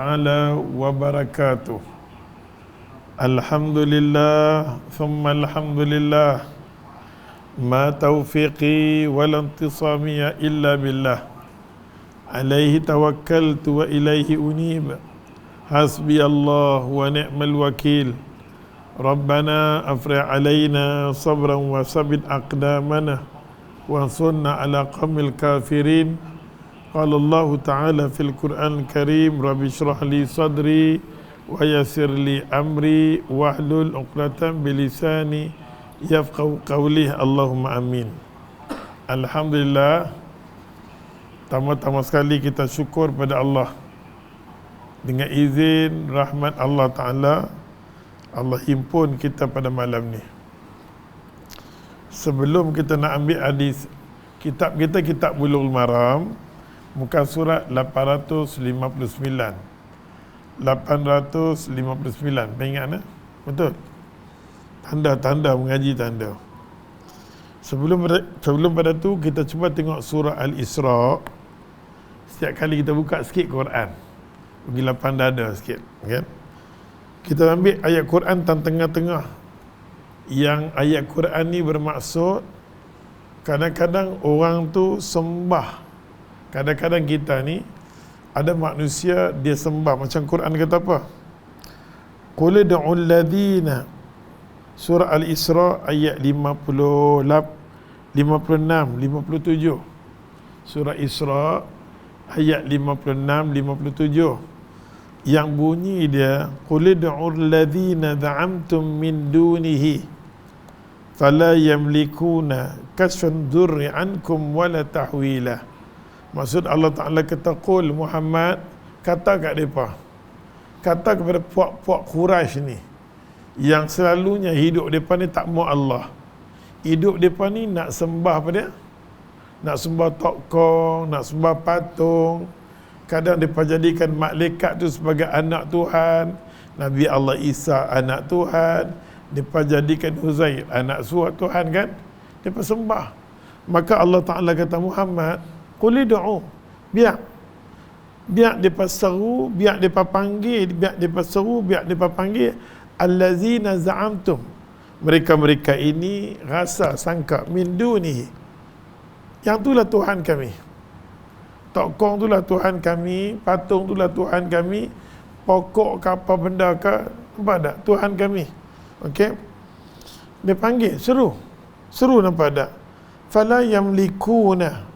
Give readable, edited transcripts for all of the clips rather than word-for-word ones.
ta'ala wa barakatuh. Alhamdulillah, thumma alhamdulillah. Ma taufiqi wal intisamiya illa billah. Alaihi tawakkaltu wa ilaihi unib. Hasbi Allah wa ni'mal wakil. Rabbana afrigh alaina sabran wa sabbit aqdamana wansurna ala qaumil kafirin. Qala Allah Ta'ala fil Qur'an Karim, Rabbi shrah li sadri wa yassir li amri wahlul 'uqdatam bilisani yafqahu qawli. Allahumma amin. Alhamdulillah, pertama-tama sekali kita syukur pada Allah. Dengan izin rahmat Allah Ta'ala, Allah himpun kita pada malam ni. Sebelum kita nak ambil hadis, kitab kita, kitab Bulughul Maram, muka surat 859. 859, ingat tak? Betul? Tanda-tanda mengaji tanda. Sebelum pada tu, kita cuba tengok surah Al-Isra. Setiap kali kita buka sikit Quran, bagi lapang dada sikit, kan? Kita ambil ayat Quran tengah-tengah. Yang ayat Quran ni bermaksud, kadang-kadang orang tu sembah. Kadang-kadang kita ni ada manusia dia sembah, macam Quran kata apa? Qul ud'ul ladzina, surah Al-Isra ayat 56, 57. Surah Isra ayat 56, 57. Yang bunyi dia, qul ud'ul ladzina za'amtum min dunihi fala yamlikuna kasfan dhurri ankum wala tahwila. Maksud Allah Ta'ala kata, qul Muhammad, kata kat mereka, kata kepada puak-puak Quraisy ni, yang selalunya hidup mereka ni tak mau Allah. Hidup mereka ni nak sembah apa dia? Nak sembah tokong, nak sembah patung. Kadang mereka jadikan malaikat tu sebagai anak Tuhan, Nabi Allah Isa anak Tuhan, mereka jadikan Uzair anak suat Tuhan, kan? Mereka sembah. Maka Allah Ta'ala kata, Muhammad, qul ud'u, biar mereka seru, biar mereka panggil, biar mereka seru, biar mereka panggil allazina za'amtum, mereka-mereka ini rasa sangka, min dunihi, yang itulah Tuhan kami. Tokong itulah Tuhan kami, patung itulah Tuhan kami, pokok ke apa benda ke, nampak tak? Tuhan kami. Okey, dia panggil, seru, nampak tak? Fala yamlikuna,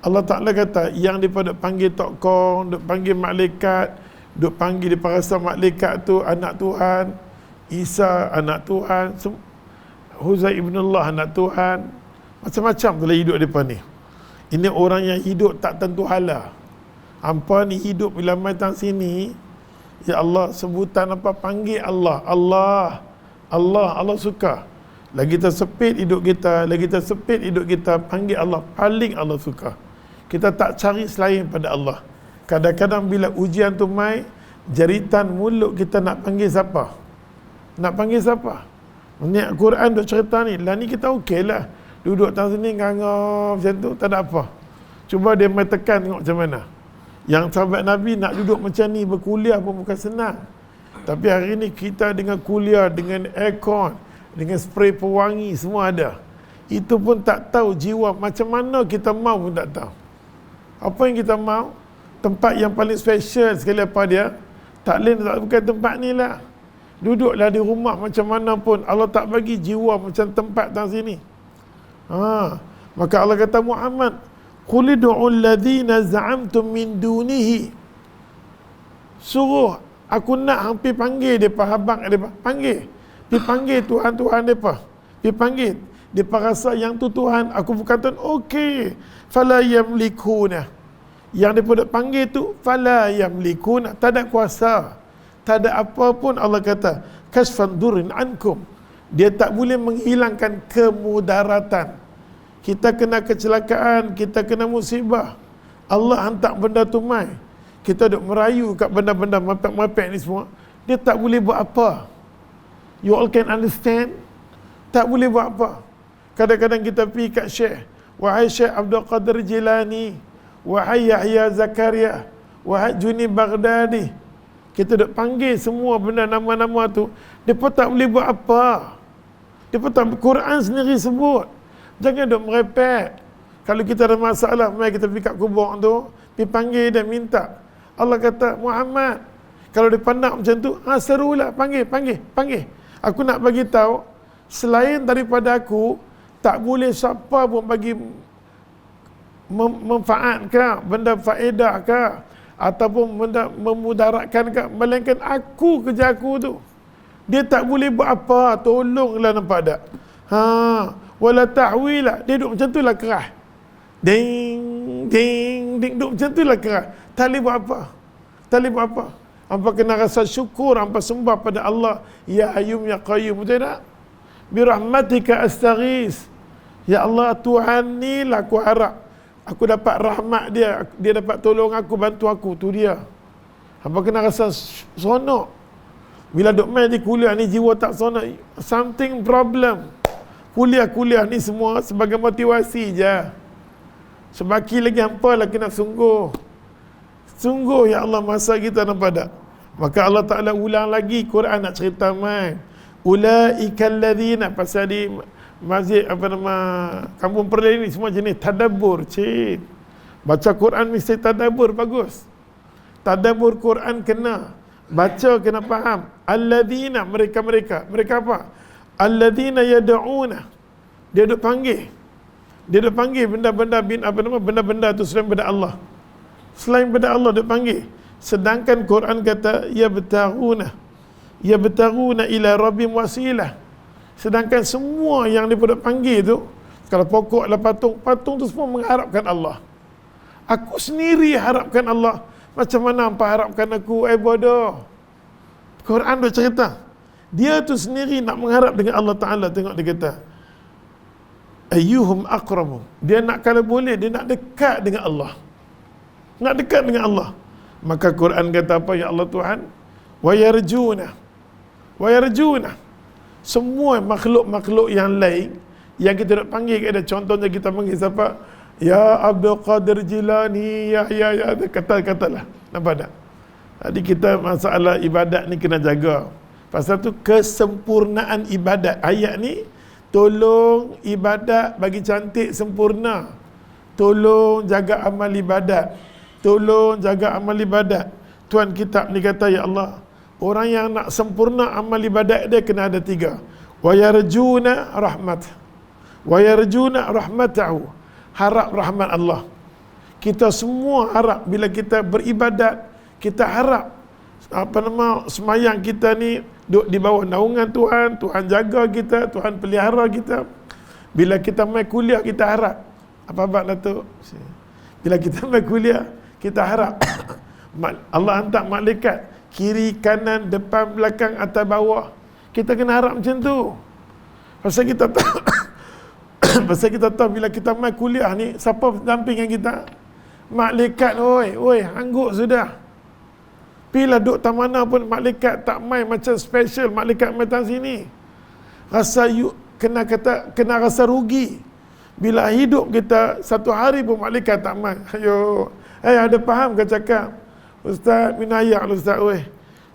Allah Ta'ala kata, yang daripada panggil tokong, duk panggil malaikat, duk panggil dia rasa malaikat tu anak Tuhan, Isa anak Tuhan, Huzair ibn Allah anak Tuhan, macam-macam telah hidup mereka ni. Ini orang yang hidup tak tentu hala. Hampa ni hidup bila matang sini, ya Allah, sebutan apa, panggil Allah, Allah suka. Lagi tersepit hidup kita, panggil Allah, paling Allah suka. Kita tak cari selain pada Allah. Kadang-kadang bila ujian tu mai, jeritan mulut kita nak panggil siapa? Ni Quran duk cerita ni, lah ni kita okey lah. Duduk tang sini ngangau macam tu, tak ada apa. Cuba dia mai tekan tengok macam mana. Yang sahabat Nabi nak duduk macam ni, berkuliah pun bukan senang. Tapi hari ni kita dengan kuliah, dengan aircon, dengan spray pewangi, semua ada. Itu pun tak tahu jiwa macam mana kita mau pun tak tahu. Apa yang kita mau? Tempat yang paling special sekali apa dia? Tak lain tak bukan tempat ni lah. Duduklah di rumah macam mana pun, Allah tak bagi jiwa macam tempat tang sini. Maka Allah kata, Muhammad, qul ud'ul ladzina za'amtum min dunihi, suruh aku nak hampir panggil depa, habaq depa, panggil. Dipanggil Tuhan-Tuhan mereka. Dipanggil. Mereka rasa yang tu Tuhan, aku bukan Tuhan. Okey. Fala yamlikuna. Yang mereka panggil tu, fala yamlikuna. Tak ada kuasa. Tak ada apa pun, Allah kata, kasfan durin ankum. Dia tak boleh menghilangkan kemudaratan. Kita kena kecelakaan, kita kena musibah, Allah hantar benda tu mai. Kita duk merayu kat benda-benda mapek-mapek ni semua. Dia tak boleh buat apa. You all can understand? Tak boleh buat apa. Kadang-kadang kita pergi kat Syekh, wahai Syekh Abdul Qadir Jilani, wahai Yahya Zakaria, wahai Juni Baghdadi, Kita duk panggil semua benda nama-nama tu, depa tak boleh buat apa. Depa tak, Quran sendiri sebut. Jangan duk merepek. Kalau kita ada masalah, mari kita pergi kat kubur tu, pergi panggil dan minta. Allah kata, Muhammad, kalau dia pandang macam tu, serulah, panggil. Aku nak bagi tahu, selain daripada aku, tak boleh siapa pun bagi manfaat ke, benda faedah ke, ataupun benda memudaratkan ke, melainkan aku, kerja aku tu. Dia tak boleh buat apa, tolonglah, nampak tak? Wala ta'wila, dia duduk macam tu lah kerah. Ding, duduk macam tu lah kerah. Tak boleh buat apa. Hampa kena rasa syukur, hampa sembah pada Allah. Ya Hayyum Ya Qayyum, betul tak? Birahmatika astaghis. Ya Allah, Tuhan ni lah aku harap. Aku dapat rahmat dia, dia dapat tolong aku, bantu aku, tu dia. Hampa kena rasa seronok. Bila duk main di kuliah ni, jiwa tak seronok. Something problem. Kuliah ni semua sebagai motivasi je. Sebaki lagi hampa lah kena sungguh. Sungguh, ya Allah, masa kita nampak tak? Maka Allah Ta'ala ulang lagi Quran nak cerita main. Ulaikal ladzina, pasal di masjid Kampung Perlis ni semua jenis tadabbur, cik. Baca Quran mesti tadabbur, bagus. Tadabbur Quran kena baca, kena faham. Alladzina, mereka apa? Alladzina yad'una, dia duk panggil benda-benda tu selain daripada Allah. Selain daripada Allah duk panggil. Sedangkan Quran kata yabtaguna ila rabbim wasilah. Sedangkan semua yang dia duk panggil tu, kalau pokok lah patung tu semua mengharapkan Allah. Aku sendiri harapkan Allah. Macam mana hampa harapkan aku? Bodoh. Quran duk cerita, dia tu sendiri nak mengharap dengan Allah Ta'ala. Tengok dia kata, ayyuhum aqrabu. Dia nak, kalau boleh, dia nak dekat dengan Allah. Maka Quran kata apa? Ya Allah Tuhan, wa yarjuna. Semua makhluk-makhluk yang lain yang kita nak panggil kat dia. Contohnya kita panggil siapa? Ya Abdul Qadir Jilani, ya kata-katalah. Nampak tak? Jadi kita masalah ibadat ni kena jaga. Pasal tu kesempurnaan ibadat. Ayat ni tolong ibadat bagi cantik sempurna. Tolong jaga amal ibadat. Tuan kitab ni kata, ya Allah, orang yang nak sempurna amal ibadat dia kena ada 3. Wa yarjuna rahmatahu. Harap rahmat Allah. Kita semua harap bila kita beribadat, kita harap semayang kita ni duduk di bawah naungan Tuhan, Tuhan jaga kita, Tuhan pelihara kita. Bila kita mai kuliah, kita harap. Apa bab Datuk? Bila kita mai kuliah, kita harap Allah hantar malaikat kiri, kanan, depan, belakang, atas, bawah. Kita kena harap macam tu. Pasal kita tahu bila kita mai kuliah ni, siapa dampingan kita? Malaikat, oi, angguk sudah. Bila duduk tak mana pun malaikat tak mai macam special, malaikat mai datang sini. Kena rasa rugi. Bila hidup kita satu hari pun malaikat tak mai. Ayo, ada faham ke cakap? Ustaz minayak Ustaz,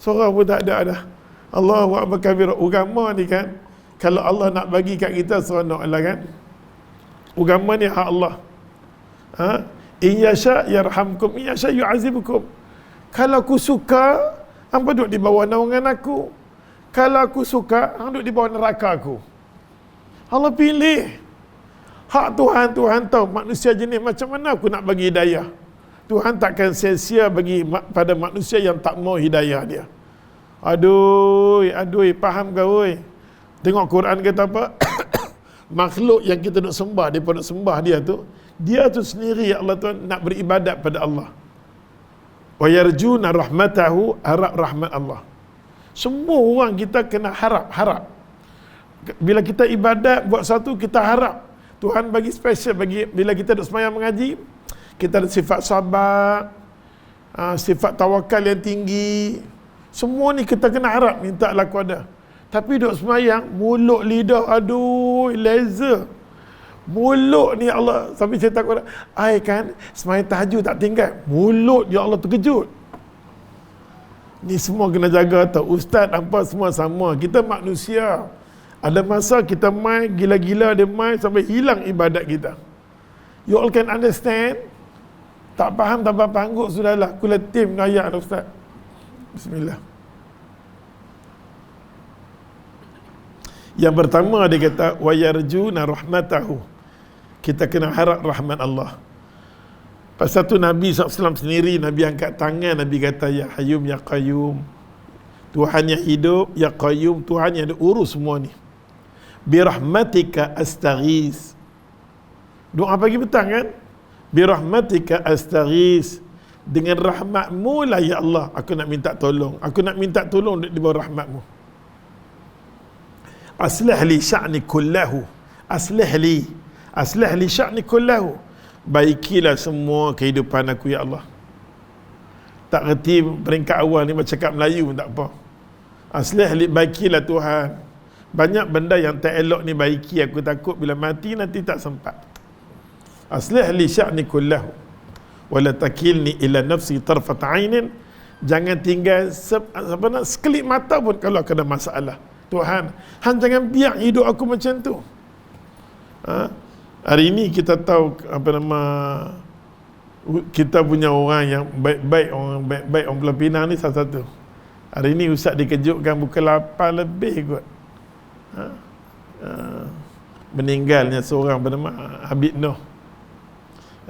sorang pun tak ada dah. Allahu akbar kabira. Agama ni kan, kalau Allah nak bagi kat kita seronoklah kan. Agama ni hak Allah. In yasha yarhamkum, in yasha yu'azibukum. Kalau aku suka, hampa duduk di bawah naungan aku. Kalau aku suka, hampa duduk di bawah neraka aku. Allah pilih. Hak Tuhan tahu manusia jenis macam mana aku nak bagi hidayah. Tuhan takkan sia-sia bagi pada manusia yang tak mau hidayah dia. Aduh, faham ke oi? Tengok Quran kata apa? Makhluk yang kita nak sembah, dia pun nak sembah dia tu sendiri, ya Allah Tuhan, nak beribadat pada Allah. Wa yarjuna rahmatahu, harap rahmat Allah. Semua orang kita kena harap. Bila kita ibadat buat satu, kita harap Tuhan bagi special. Bila kita duduk sembahyang mengaji, kita ada sifat sabar, sifat tawakal yang tinggi. Semua ni kita kena harap, minta laku ada. Tapi duduk sembahyang, mulut lidah, aduh, laser. Mulut ni Allah, sampai saya takut, kan sembahyang tahajud tak tinggal. Mulut, ya Allah, terkejut. Ni semua kena jaga tau. Ustaz apa semua sama. Kita manusia. Ada masa kita main gila-gila, dia main sampai hilang ibadat kita. You all can understand? Tak faham, tak apa angguk sudahlah. Aku letih ayat dah Ustaz. Bismillah. Yang pertama dia kata wa yarjuna rahmatahu. Kita kena harap rahmat Allah. Pasal tu Nabi SAW sendiri, Nabi angkat tangan, Nabi kata ya Hayyum ya Qayyum. Tuhan yang hidup, ya Qayyum, Tuhan yang ada urus semua ni. Birahmatika astaghis. Doa pagi petang kan? Birahmatika astaghis. Dengan rahmatmu lah ya Allah, aku nak minta tolong. Aku nak minta tolong di bawah rahmatmu. Aslih li sya'ni kullahu. Aslih li sya'ni kullahu. Baikilah semua kehidupan aku ya Allah. Tak reti peringkat awal ni macam cakap Melayu pun tak apa. Aslih li, baikilah Tuhan. Banyak benda yang tak elok ni baiki, aku takut bila mati nanti tak sempat. Aslih li sya'ni kullahu wala takilni ila nafsi tarfat ainin. Jangan tinggal sekelip mata pun kalau ada masalah. Tuhan, Han jangan biar hidup aku macam tu. Hari ini kita tahu kita punya orang yang baik-baik, orang Pulau Pinang ni salah satu. Hari ini Ustaz dikejutkan pukul 8 lebih kot. Meninggalnya seorang bernama Habib Noh.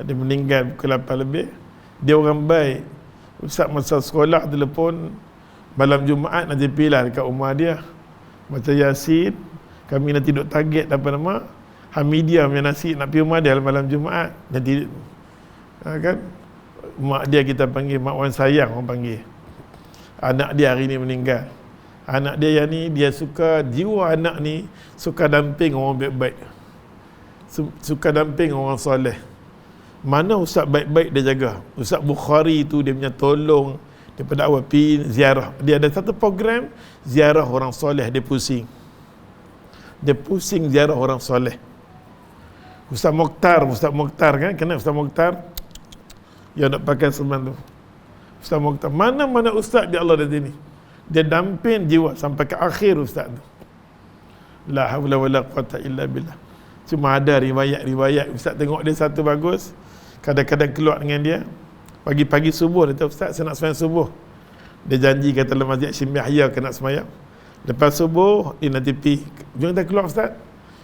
Dia meninggal pukul 8 lebih. Dia orang baik. Ustaz masa sekolah telefon malam Jumaat nanti pilah dekat rumah dia. Macam Yasin, kami nanti duduk target Hamidia punya nasi nak pergi rumah dia malam Jumaat. Nanti kan mak dia kita panggil Mak Wan Sayang, orang panggil. Anak dia hari ni meninggal. Anak dia yang ni, dia suka, jiwa anak ni suka damping orang baik-baik, suka damping orang soleh. Mana ustaz baik-baik dia jaga. Ustaz Bukhari tu dia punya tolong daripada awal pergi ziarah. Dia ada satu program ziarah orang soleh, dia pusing ziarah orang soleh. Ustaz Mokhtar kan, kenal Ustaz Mokhtar yang nak pakai serban tu. Ustaz Mokhtar, mana-mana ustaz di Allah dari sini, dia damping jiwa sampai ke akhir ustaz tu. La haula wala quwata illa billah. Cuma ada riwayat ustaz tengok dia satu bagus, kadang-kadang keluar dengan dia pagi-pagi subuh, dia kata ustaz saya nak sembahyang subuh. Dia janji kata dalam masjid Syekh Yahya kena sembahyang. Lepas subuh dia nanti pergi, jom kita keluar ustaz.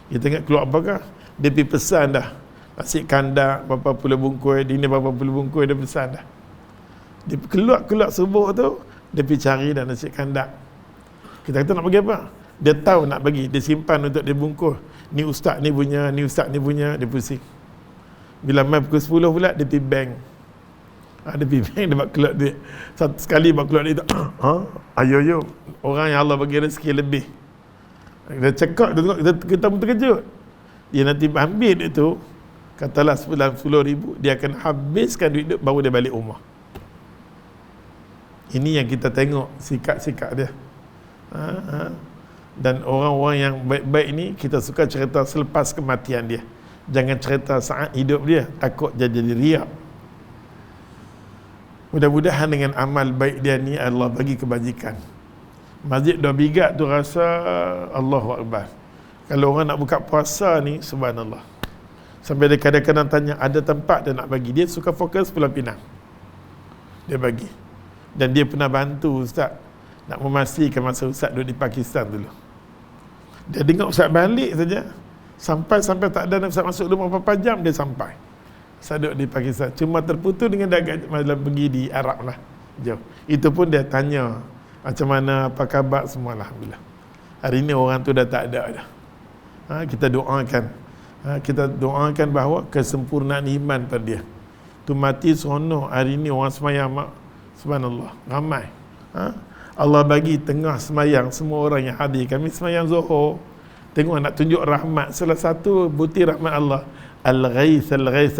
Dia tengok keluar apakah? Dia pergi pesan dah. Nasi kandak berapa puluh bungkus, ini berapa puluh bungkus, dia pesan dah. Dia keluar subuh tu, dia pergi cari dah nasi kandak. Kita kata nak bagi apa? Dia tahu nak bagi, dia simpan untuk dia bungkus. Ni ustaz ni punya, ni ustaz ni punya, dia pusing. Bila main pukul 10 pula, dia pergi bank. Dia pergi bank, dia buat keluar duit. Satu sekali buat keluar duit tu, ayo, orang yang Allah bagi rezeki lebih. Dia cekak, dia tengok, kita pun terkejut. Dia nanti ambil duit tu, katalah 10 ribu, dia akan habiskan duit tu, baru dia balik rumah. Ini yang kita tengok, sikap-sikap dia. Dan orang-orang yang baik-baik ni, kita suka cerita selepas kematian dia. Jangan cerita saat hidup dia, takut jadi riak. Mudah-mudahan dengan amal baik dia ni Allah bagi kebajikan. Masjid 2 bigat tu rasa Allahu Akbar. Kalau orang nak buka puasa ni, subhanallah. Sampai dia kadang-kadang tanya, ada tempat dia nak bagi. Dia suka fokus Pulau Pinang. Dia bagi. Dan dia pernah bantu ustaz nak memastikan masa ustaz duduk di Pakistan dulu. Dia dengar ustaz balik saja. Sampai tak ada ustaz masuk rumah berapa jam dia sampai. Ustaz duduk di Pakistan. Cuma terputus dengan dagang malam pergi di Arab lah. Jauh. Itu pun dia tanya macam mana, apa khabar, semua alhamdulillah. Hari ni orang tu dah tak ada dah. Kita doakan. Kita doakan bahawa kesempurnaan iman pada dia. Tu mati seronok. Hari ni orang semayang, subhanallah, ramai. Allah bagi tengah semayang semua orang yang hadir. Kami semayang Zuhur, tengok nak tunjuk rahmat. Salah satu bukti rahmat Allah, Al-Ghaith,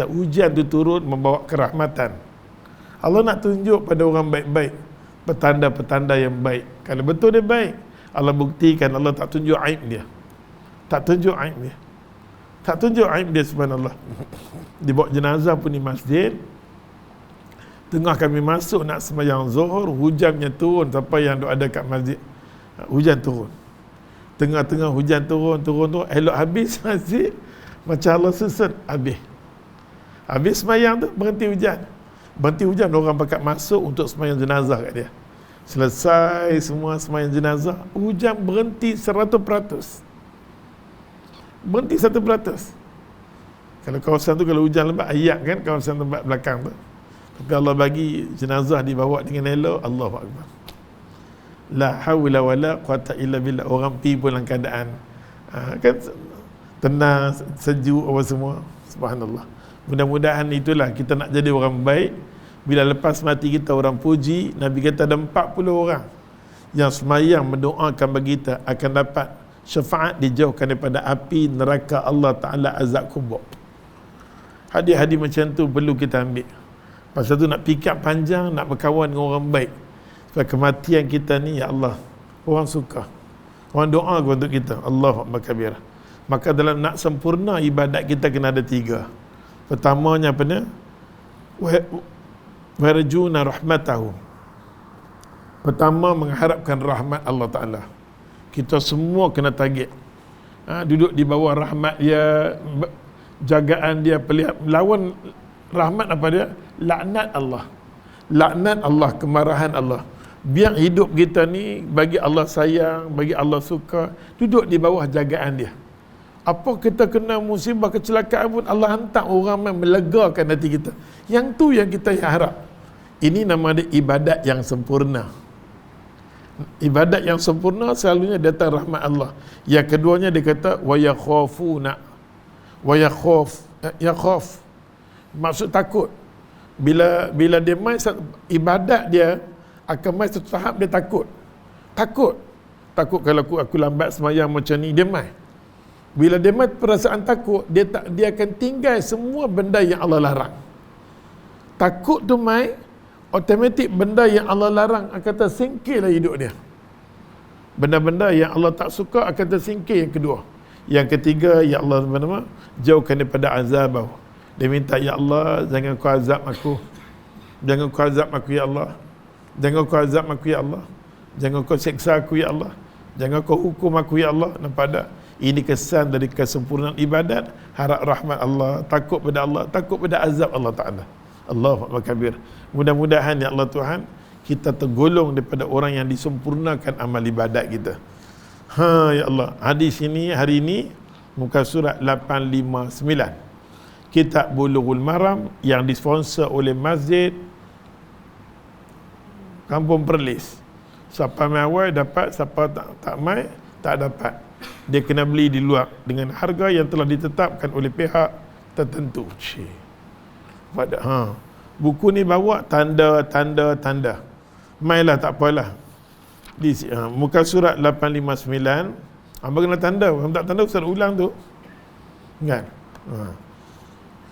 hujan tu turun membawa kerahmatan. Allah nak tunjuk pada orang baik-baik petanda-petanda yang baik. Kalau betul dia baik, Allah buktikan. Allah tak tunjuk aib dia. Tak tunjuk aib dia, subhanallah. Dibawa jenazah pun di masjid. Tengah kami masuk nak sembahyang zuhur, hujannya turun sampai yang duk ada kat masjid. Hujan turun. Tengah-tengah hujan turun, elok habis masjid, macam Allah susun, habis. Habis sembahyang tu, berhenti hujan. Berhenti hujan, orang pakat masuk untuk sembahyang jenazah kat dia. Selesai semua sembahyang jenazah, hujan berhenti 100%. Berhenti 100%. Kalau kawasan tu, kalau hujan lebat, ayak kan kawasan tempat belakang tu. Tapi Allah bagi jenazah dibawa dengan elok, Allahu Akbar. La hawla wala quwata illa billah. Orang pergi pun dalam keadaan kan tenang, sejuk apa semua. Subhanallah. Mudah-mudahan itulah kita nak jadi orang baik. Bila lepas mati kita orang puji, Nabi kata ada 40 orang yang semayang mendoakan bagi kita akan dapat syafaat dijauhkan daripada api neraka Allah Ta'ala azab kubur. Hadis-hadis macam tu perlu kita ambil. Pasal tu nak pikir panjang, nak berkawan dengan orang baik. Sebab kematian kita ni, ya Allah, orang suka. Orang doa untuk kita. Allahu Akbar kabir. Maka dalam nak sempurna ibadat kita kena ada 3. Pertamanya apa ni? Warjuna rahmatahu. Pertama, mengharapkan rahmat Allah Ta'ala. Kita semua kena target. Duduk di bawah rahmat dia, jagaan dia, lawan rahmat apa dia? Laknat Allah. Laknat Allah, kemarahan Allah. Biar hidup kita ni bagi Allah sayang, bagi Allah suka, duduk di bawah jagaan dia. Apa kita kena musibah kecelakaan pun Allah hantar orang yang melegakan hati kita. Yang tu yang kita harap. Ini nama dia ibadat yang sempurna. Ibadat yang sempurna selalunya datang rahmat Allah. Yang keduanya dia kata wa yakhafuna. Wa yakhaf. Maksud takut. Bila dia main ibadat dia akan main satu tahap, dia takut. Takut kalau aku lambat semayang macam ni, dia main. Bila dia main perasaan takut, dia akan tinggal semua benda yang Allah larang. Takut tu main, automatik benda yang Allah larang akan tersingkirlah hidup dia. Benda-benda yang Allah tak suka akan tersingkir yang kedua. Yang ketiga, ya Allah jauhkan daripada azab. Dia minta, ya Allah, jangan kau azab aku. Jangan kau azab aku, ya Allah. Jangan kau azab aku, ya Allah. Jangan kau seksa aku, ya Allah. Jangan kau hukum aku, ya Allah. Nampak tak? Ini kesan dari kesempurnaan ibadat. Harap rahmat Allah, takut pada Allah, takut pada azab Allah Ta'ala. Allahu Akbar kabir. Mudah-mudahan, ya Allah Tuhan, kita tergolong daripada orang yang disempurnakan amal ibadat kita. Ya Allah. Hadis ini hari ini muka surat 859. Kitab Bulughul Maram yang disponsor oleh Masjid Kampung Perlis. Siapa mai awal dapat, siapa tak mai tak dapat. Dia kena beli di luar dengan harga yang telah ditetapkan oleh pihak tertentu. Buku ni bawa tanda. Mailah tak apalah. Di muka surat 859. Hamba kena tanda. Hamba tak tanda Ustaz ulang tu. Kan?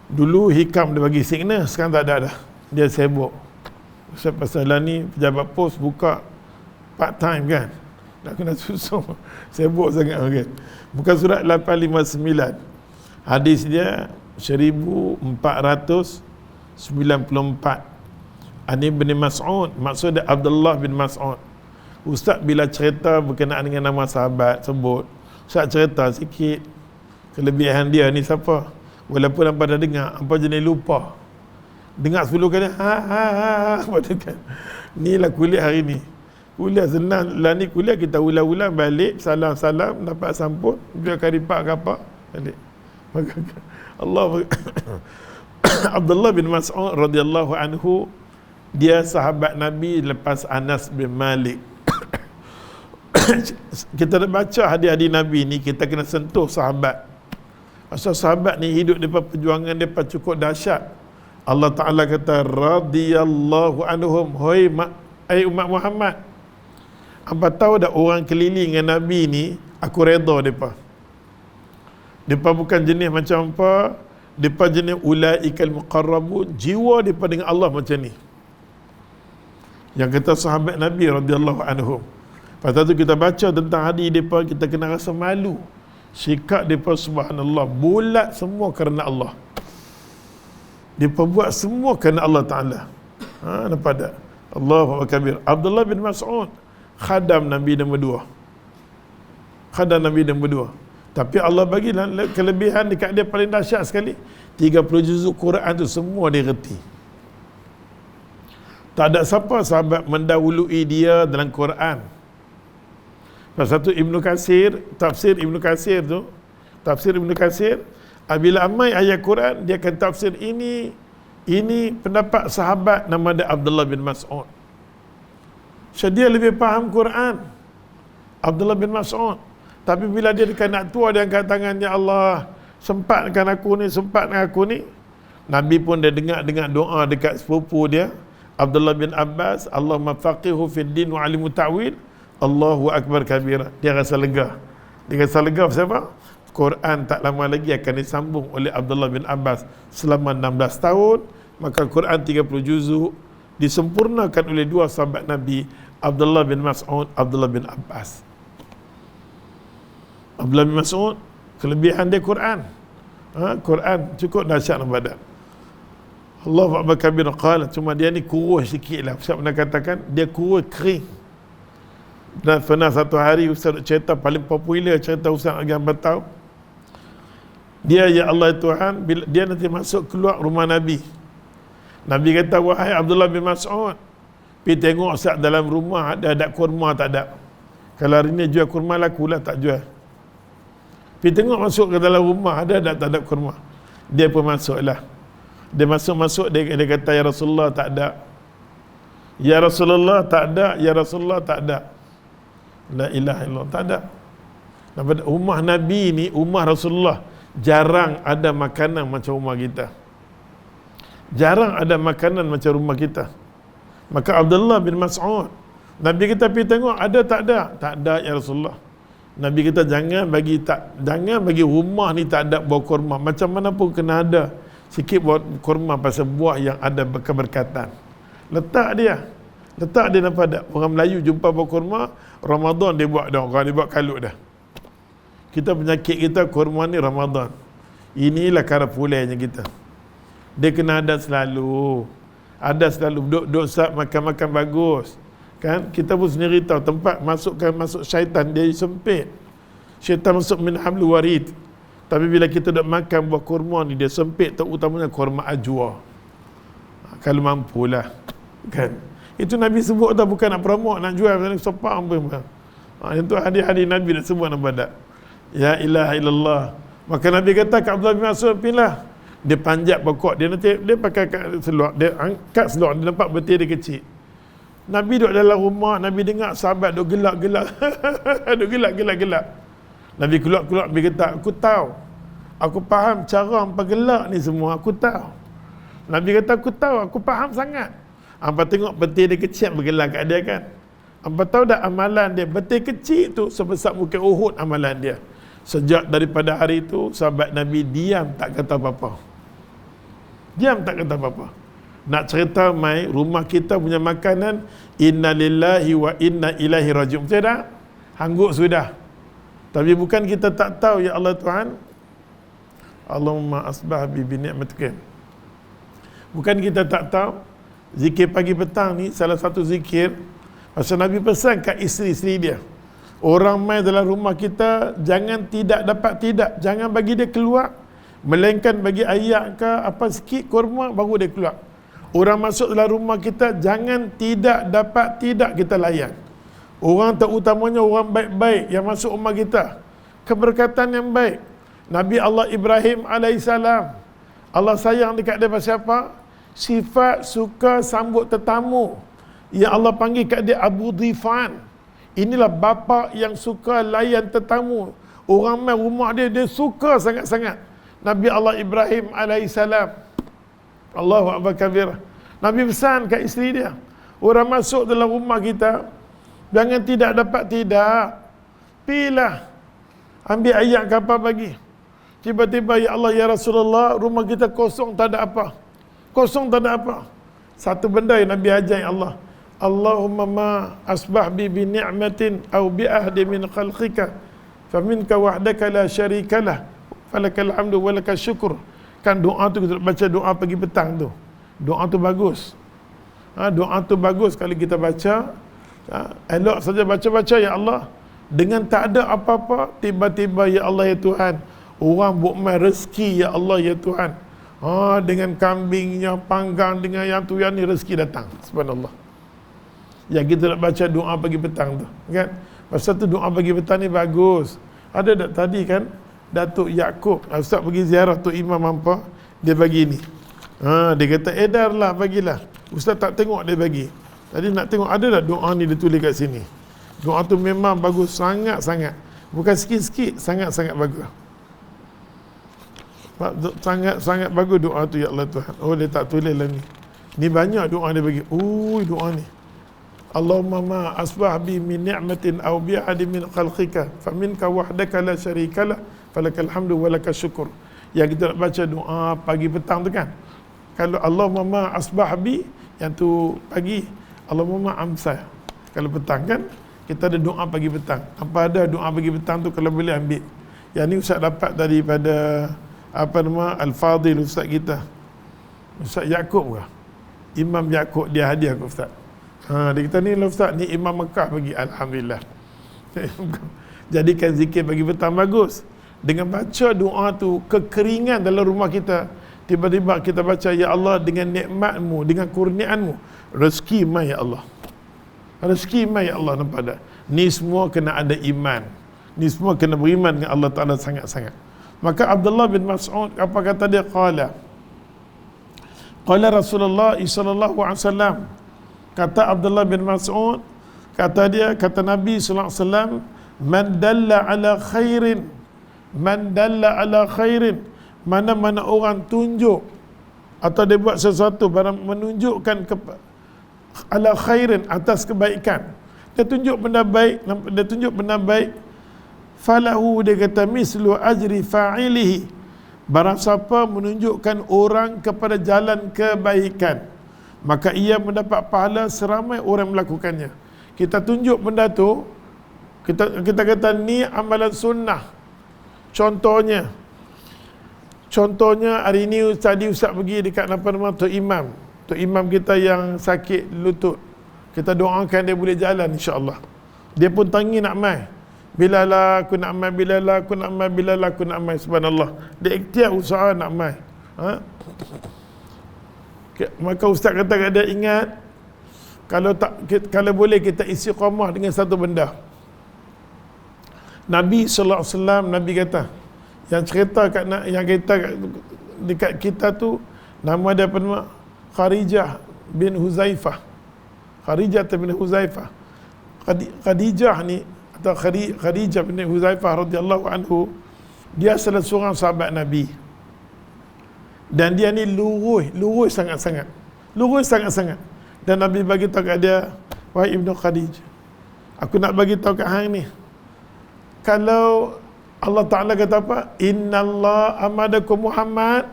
Dulu Hikam dia bagi signal, sekarang tak ada dah. Dia sibuk. Ustaz pasal lah ni pejabat pos buka part time kan. Dah kena susun. Sibuk sangat kan. Muka surat 859. Hadis dia 1494. Ani bin Mas'ud, maksud dia Abdullah bin Mas'ud. Ustaz bila cerita berkenaan dengan nama sahabat sebut, Ustaz cerita sikit kelebihan dia ni siapa. Walaupun hampa dah dengar, hampa jenis lupa. Dengar 10 kali, kan. Inilah kuliah hari ni. Kuliah senang, lah ni kuliah kita ulang-ulang balik, salam-salam, dapat sampun, dia karipak ke apa, balik. Maka Allah Abdullah bin Mas'ud radhiyallahu anhu, dia sahabat Nabi lepas Anas bin Malik. Kita nak baca hadis-hadis Nabi ni, kita kena sentuh sahabat. Asal sahabat ni hidup depan perjuangan depa cukup dahsyat. Allah Ta'ala kata radhiyallahu anhum. Hoi umat Muhammad, apa tahu dah orang keliling dengan Nabi ni, aku redha depa. Depa bukan jenis macam apa, depa jenis ulaikal muqarrabun, jiwa depa dengan Allah macam ni. Yang kata sahabat Nabi radhiyallahu anhum. Lepas tu kita baca tentang hadis depa, kita kena rasa malu. Sikap depa subhanallah, bulat semua kerana Allah. Depa buat semua kerana Allah Ta'ala. Nampak tak? Allahu Akbar. Abdullah bin Mas'ud, khadam Nabi nombor 2. Khadam Nabi nombor 2. Tapi Allah bagi kelebihan dekat dia paling dahsyat sekali. 30 juzuk Quran tu semua dia reti. Tak ada siapa sahabat mendahului dia dalam Quran. Pasal tu Ibnu Katsir, tafsir Ibnu Katsir tu, bila amai ayat Quran, dia akan tafsir ini pendapat sahabat nama dia Abdullah bin Mas'ud. So dia lebih faham Quran, Abdullah bin Mas'ud. Tapi bila dia dekat nak tua, dia angkat tangan, ya Allah, sempatkan aku ni. Nabi pun dia dengar doa dekat sepupu dia, Abdullah bin Abbas, Allahumma faqihu fid din wa alimu ta'wil, Allahu Akbar kabira. Dia rasa lega. Pasal apa? Quran tak lama lagi akan disambung oleh Abdullah bin Abbas selama 16 tahun. Maka Quran 30 juzuk disempurnakan oleh 2 sahabat Nabi, Abdullah bin Mas'ud, Abdullah bin Abbas. Abdullah bin Mas'ud, kelebihan dia Quran. Quran cukup dahsyat nampak tak? Allahu Akbar kabir qala. Cuma dia ni kurus sikit lah. Ustaz pernah katakan dia kurus kering. Dan pernah satu hari Ustaz cerita paling popular, cerita Ustaz agak bertahu. Dia, ya Allah Tuhan, bila dia nanti masuk keluar rumah Nabi, Nabi kata, wahai Abdullah bin Mas'ud, pergi tengok Ustaz dalam rumah ada kurma tak ada. Kalau hari ni jual kurma laku lah, tak jual. Pergi tengok masuk ke dalam rumah ada tak ada kurma. Dia pun masuk lah. Dia masuk dia kata, ya Rasulullah tak ada. Ya Rasulullah tak ada. Ya Rasulullah tak ada. La ilaha illallah, tak ada. Rumah Nabi ni, rumah Rasulullah, jarang ada makanan macam rumah kita. Jarang ada makanan macam rumah kita. Maka Abdullah bin Mas'ud, Nabi kita pergi tengok, ada tak ada? Tak ada ya Rasulullah. Nabi kita jangan bagi rumah ni tak ada buah kurma. Macam mana pun kena ada sikit buah kurma, pasal buah yang ada keberkatan. Letak dia nampak tak? Orang Melayu jumpa buah kurma, Ramadan dia buat dah, orang dia buat kalut dah. Kita penyakit kita kurma ni Ramadan. Inilah cara pulainya kita. Dia kena ada selalu duduk sat makan bagus. Kan kita pun sendiri tahu tempat masuk syaitan dia sempit. Syaitan masuk min hablul warid. Tapi bila kita duduk makan buah kurma ni, dia sempit, terutamanya kurma ajwa. Kalau mampulah, kan. Itu Nabi sebut dah, bukan nak promote, nak jual, nak sopak apa. Itu hadis-hadis Nabi dah sebut nama dak. Ya ilaha illallah. Maka Nabi kata kat Abdullah bin Mas'ud, pilih. Dia panjat pokok, dia pakai seluar, dia angkat seluar, dia nampak betul dia kecil. Nabi duduk dalam rumah, Nabi dengar sahabat duduk gelak-gelak. Duduk gelak-gelak. Nabi keluar, Nabi kata, aku tahu. Aku faham cara hampa gelak ni semua, aku tahu. Nabi kata, aku tahu, aku faham sangat. Hampa tengok betul dia kecil bergelak kat dia kan. Hampa tahu dah amalan dia, betul kecil tu sebesar muka Uhud amalan dia. Sejak daripada hari itu, sahabat Nabi diam tak kata apa-apa. Nak cerita mai rumah kita punya makanan, inna lillahi wa inna ilaihi raji'un. Betul tak? Hangguk sudah. Tapi bukan kita tak tahu, ya Allah Tuhan, Allahumma asbah bi ni'matika. Bukan kita tak tahu, zikir pagi petang ni salah satu zikir. Pasal Nabi pesan kat isteri-isteri dia, orang mai dalam rumah kita jangan jangan bagi dia keluar, melainkan bagi ayak ke apa sikit kurma baru dia keluar. Orang masuk dalam rumah kita jangan tidak kita layan. Orang terutamanya orang baik-baik yang masuk rumah kita, keberkatan yang baik. Nabi Allah Ibrahim alaihissalam, Allah sayang dekat dia pasal apa? Sifat suka sambut tetamu. Yang Allah panggil kat dia Abu Dhifan. Inilah bapa yang suka layan tetamu. Orang main rumah dia suka sangat-sangat. Nabi Allah Ibrahim alaihissalam, Allahu Akbar kabir. Nabi pesan kat isteri dia, orang masuk dalam rumah kita jangan tidak. Pilah. Ambil ayam ke apa bagi. Tiba-tiba, ya Allah, ya Rasulullah, rumah kita kosong tak ada apa. Satu benda yang Nabi ajar, ya Allah, Allahumma ma asbah bi ni'matin au bi ahdi min khalqika faminka wahdaka la syarikalah falakal hamdu walakal syukur. Kan doa tu kita baca doa pagi petang tu. Doa tu bagus. Doa tu bagus kalau kita baca. Elok saja baca-baca ya Allah. Dengan tak ada apa-apa, tiba-tiba ya Allah ya Tuhan, orang buat rezeki ya Allah ya Tuhan. Dengan kambingnya panggang, dengan yang tu yang ni, rezeki datang. Subhanallah. Yang kita nak baca doa pagi petang tu, kan? Pasal tu doa pagi petang ni bagus. Ada tak tadi kan Datuk Yaakob, Ustaz pergi ziarah tu Imam apa, dia bagi ni. Dia kata edarlah, bagilah. Ustaz tak tengok dia bagi. Tadi nak tengok ada tak doa ni dia tulis kat sini. Doa tu memang bagus sangat-sangat. Bukan sikit-sikit, sangat-sangat bagus. Sangat-sangat bagus doa tu ya Allah Tuhan. Dia tak tulis lah ni. Ni banyak doa dia bagi. Doa ni. Allahumma ma asbah bi min ni'matin aw bi ahadin min khalqika faminka wahdaka la syarikalah falakal hamdu wa lakal syukur. Yang kita nak baca doa pagi petang tu kan. Kalau Allahumma ma asbah bi, yang tu pagi. Allahumma ma amsa. Kalau petang kan kita ada doa pagi petang. Apa ada doa pagi petang tu kalau boleh ambil. Yang ni Ustaz dapat daripada Al-Fadhil Ustaz kita. Ustaz Yaakob ke? Imam Yaakob dia hadiah ke Ustaz. Dia kata ni lah Ustaz, ni Imam Mekah bagi. Alhamdulillah. Jadikan zikir bagi petang bagus. Dengan baca doa tu, kekeringan dalam rumah kita, tiba-tiba kita baca ya Allah dengan nikmat-Mu, dengan kurniaan-Mu, rezeki mai ya Allah. Rezeki mai ya Allah, nampak tak? Ni semua kena ada iman. Ni semua kena beriman dengan Allah Ta'ala sangat-sangat. Maka Abdullah bin Mas'ud, apa kata dia? Qala Rasulullah sallallahu alaihi wasallam, kata Abdullah bin Mas'ud, kata Nabi sallallahu alaihi wasallam, man dalla ala khairin, mana-mana orang tunjuk atau dia buat sesuatu barang menunjukkan ala khairin, atas kebaikan, dia tunjuk benda baik, falahu, dia kata mislu ajri fa'ilihi, barang siapa menunjukkan orang kepada jalan kebaikan, maka ia mendapat pahala seramai orang melakukannya. Kita tunjuk benda tu, kita kata ni amalan sunnah. Contohnya hari ni tadi Ustaz pergi dekat Tok Imam kita yang sakit lutut. Kita doakan dia boleh jalan insya-Allah. Dia pun tangi nak mai. Bilalah aku nak mai, subhanallah. Dia ikhtiar usaha nak mai. Maka Ustaz kata kat dia, ingat, kalau boleh kita istiqamah dengan satu benda. Nabi sallallahu alaihi wasallam, Nabi kata, yang cerita dekat kita tu, nama dia apa nama? Kharijah bin Huzaifah. Khadijah ni, atau Khadijah bin Huzaifah radhiyallahu anhu, dia salah seorang sahabat Nabi. Dan dia ni lurus sangat-sangat. Dan Nabi bagi tahu kat dia, wahai Ibnu Khadijah, aku nak bagi tahu kat hang ni, kalau Allah Ta'ala kata apa? Innallah amadakum Muhammad,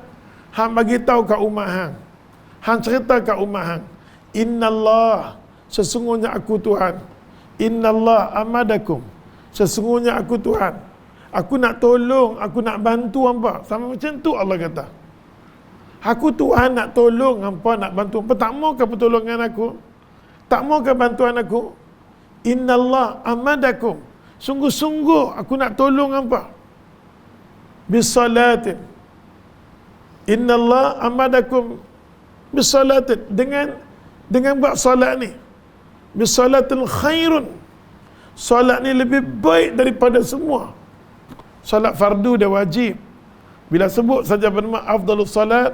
hang bagi tahu kat umat hang. Hang cerita kat umat hang. Innallah, sesungguhnya aku Tuhan. Innallah amadakum, sesungguhnya aku Tuhan. Aku nak tolong, aku nak bantu hampa. Sama macam tu Allah kata. Aku Tuhan nak tolong hampa, nak bantu hampa. Tak mau ke pertolongan aku? Tak mau ke bantuan aku? Innallah amadakum, sungguh-sungguh aku nak tolong hampa. Bisalatin. Innallah amadakum bisalatin, dengan buat solat ni. Bisalatil khairun, solat ni lebih baik daripada semua. Solat fardu dia wajib. Bila sebut saja bernama afdalus solat,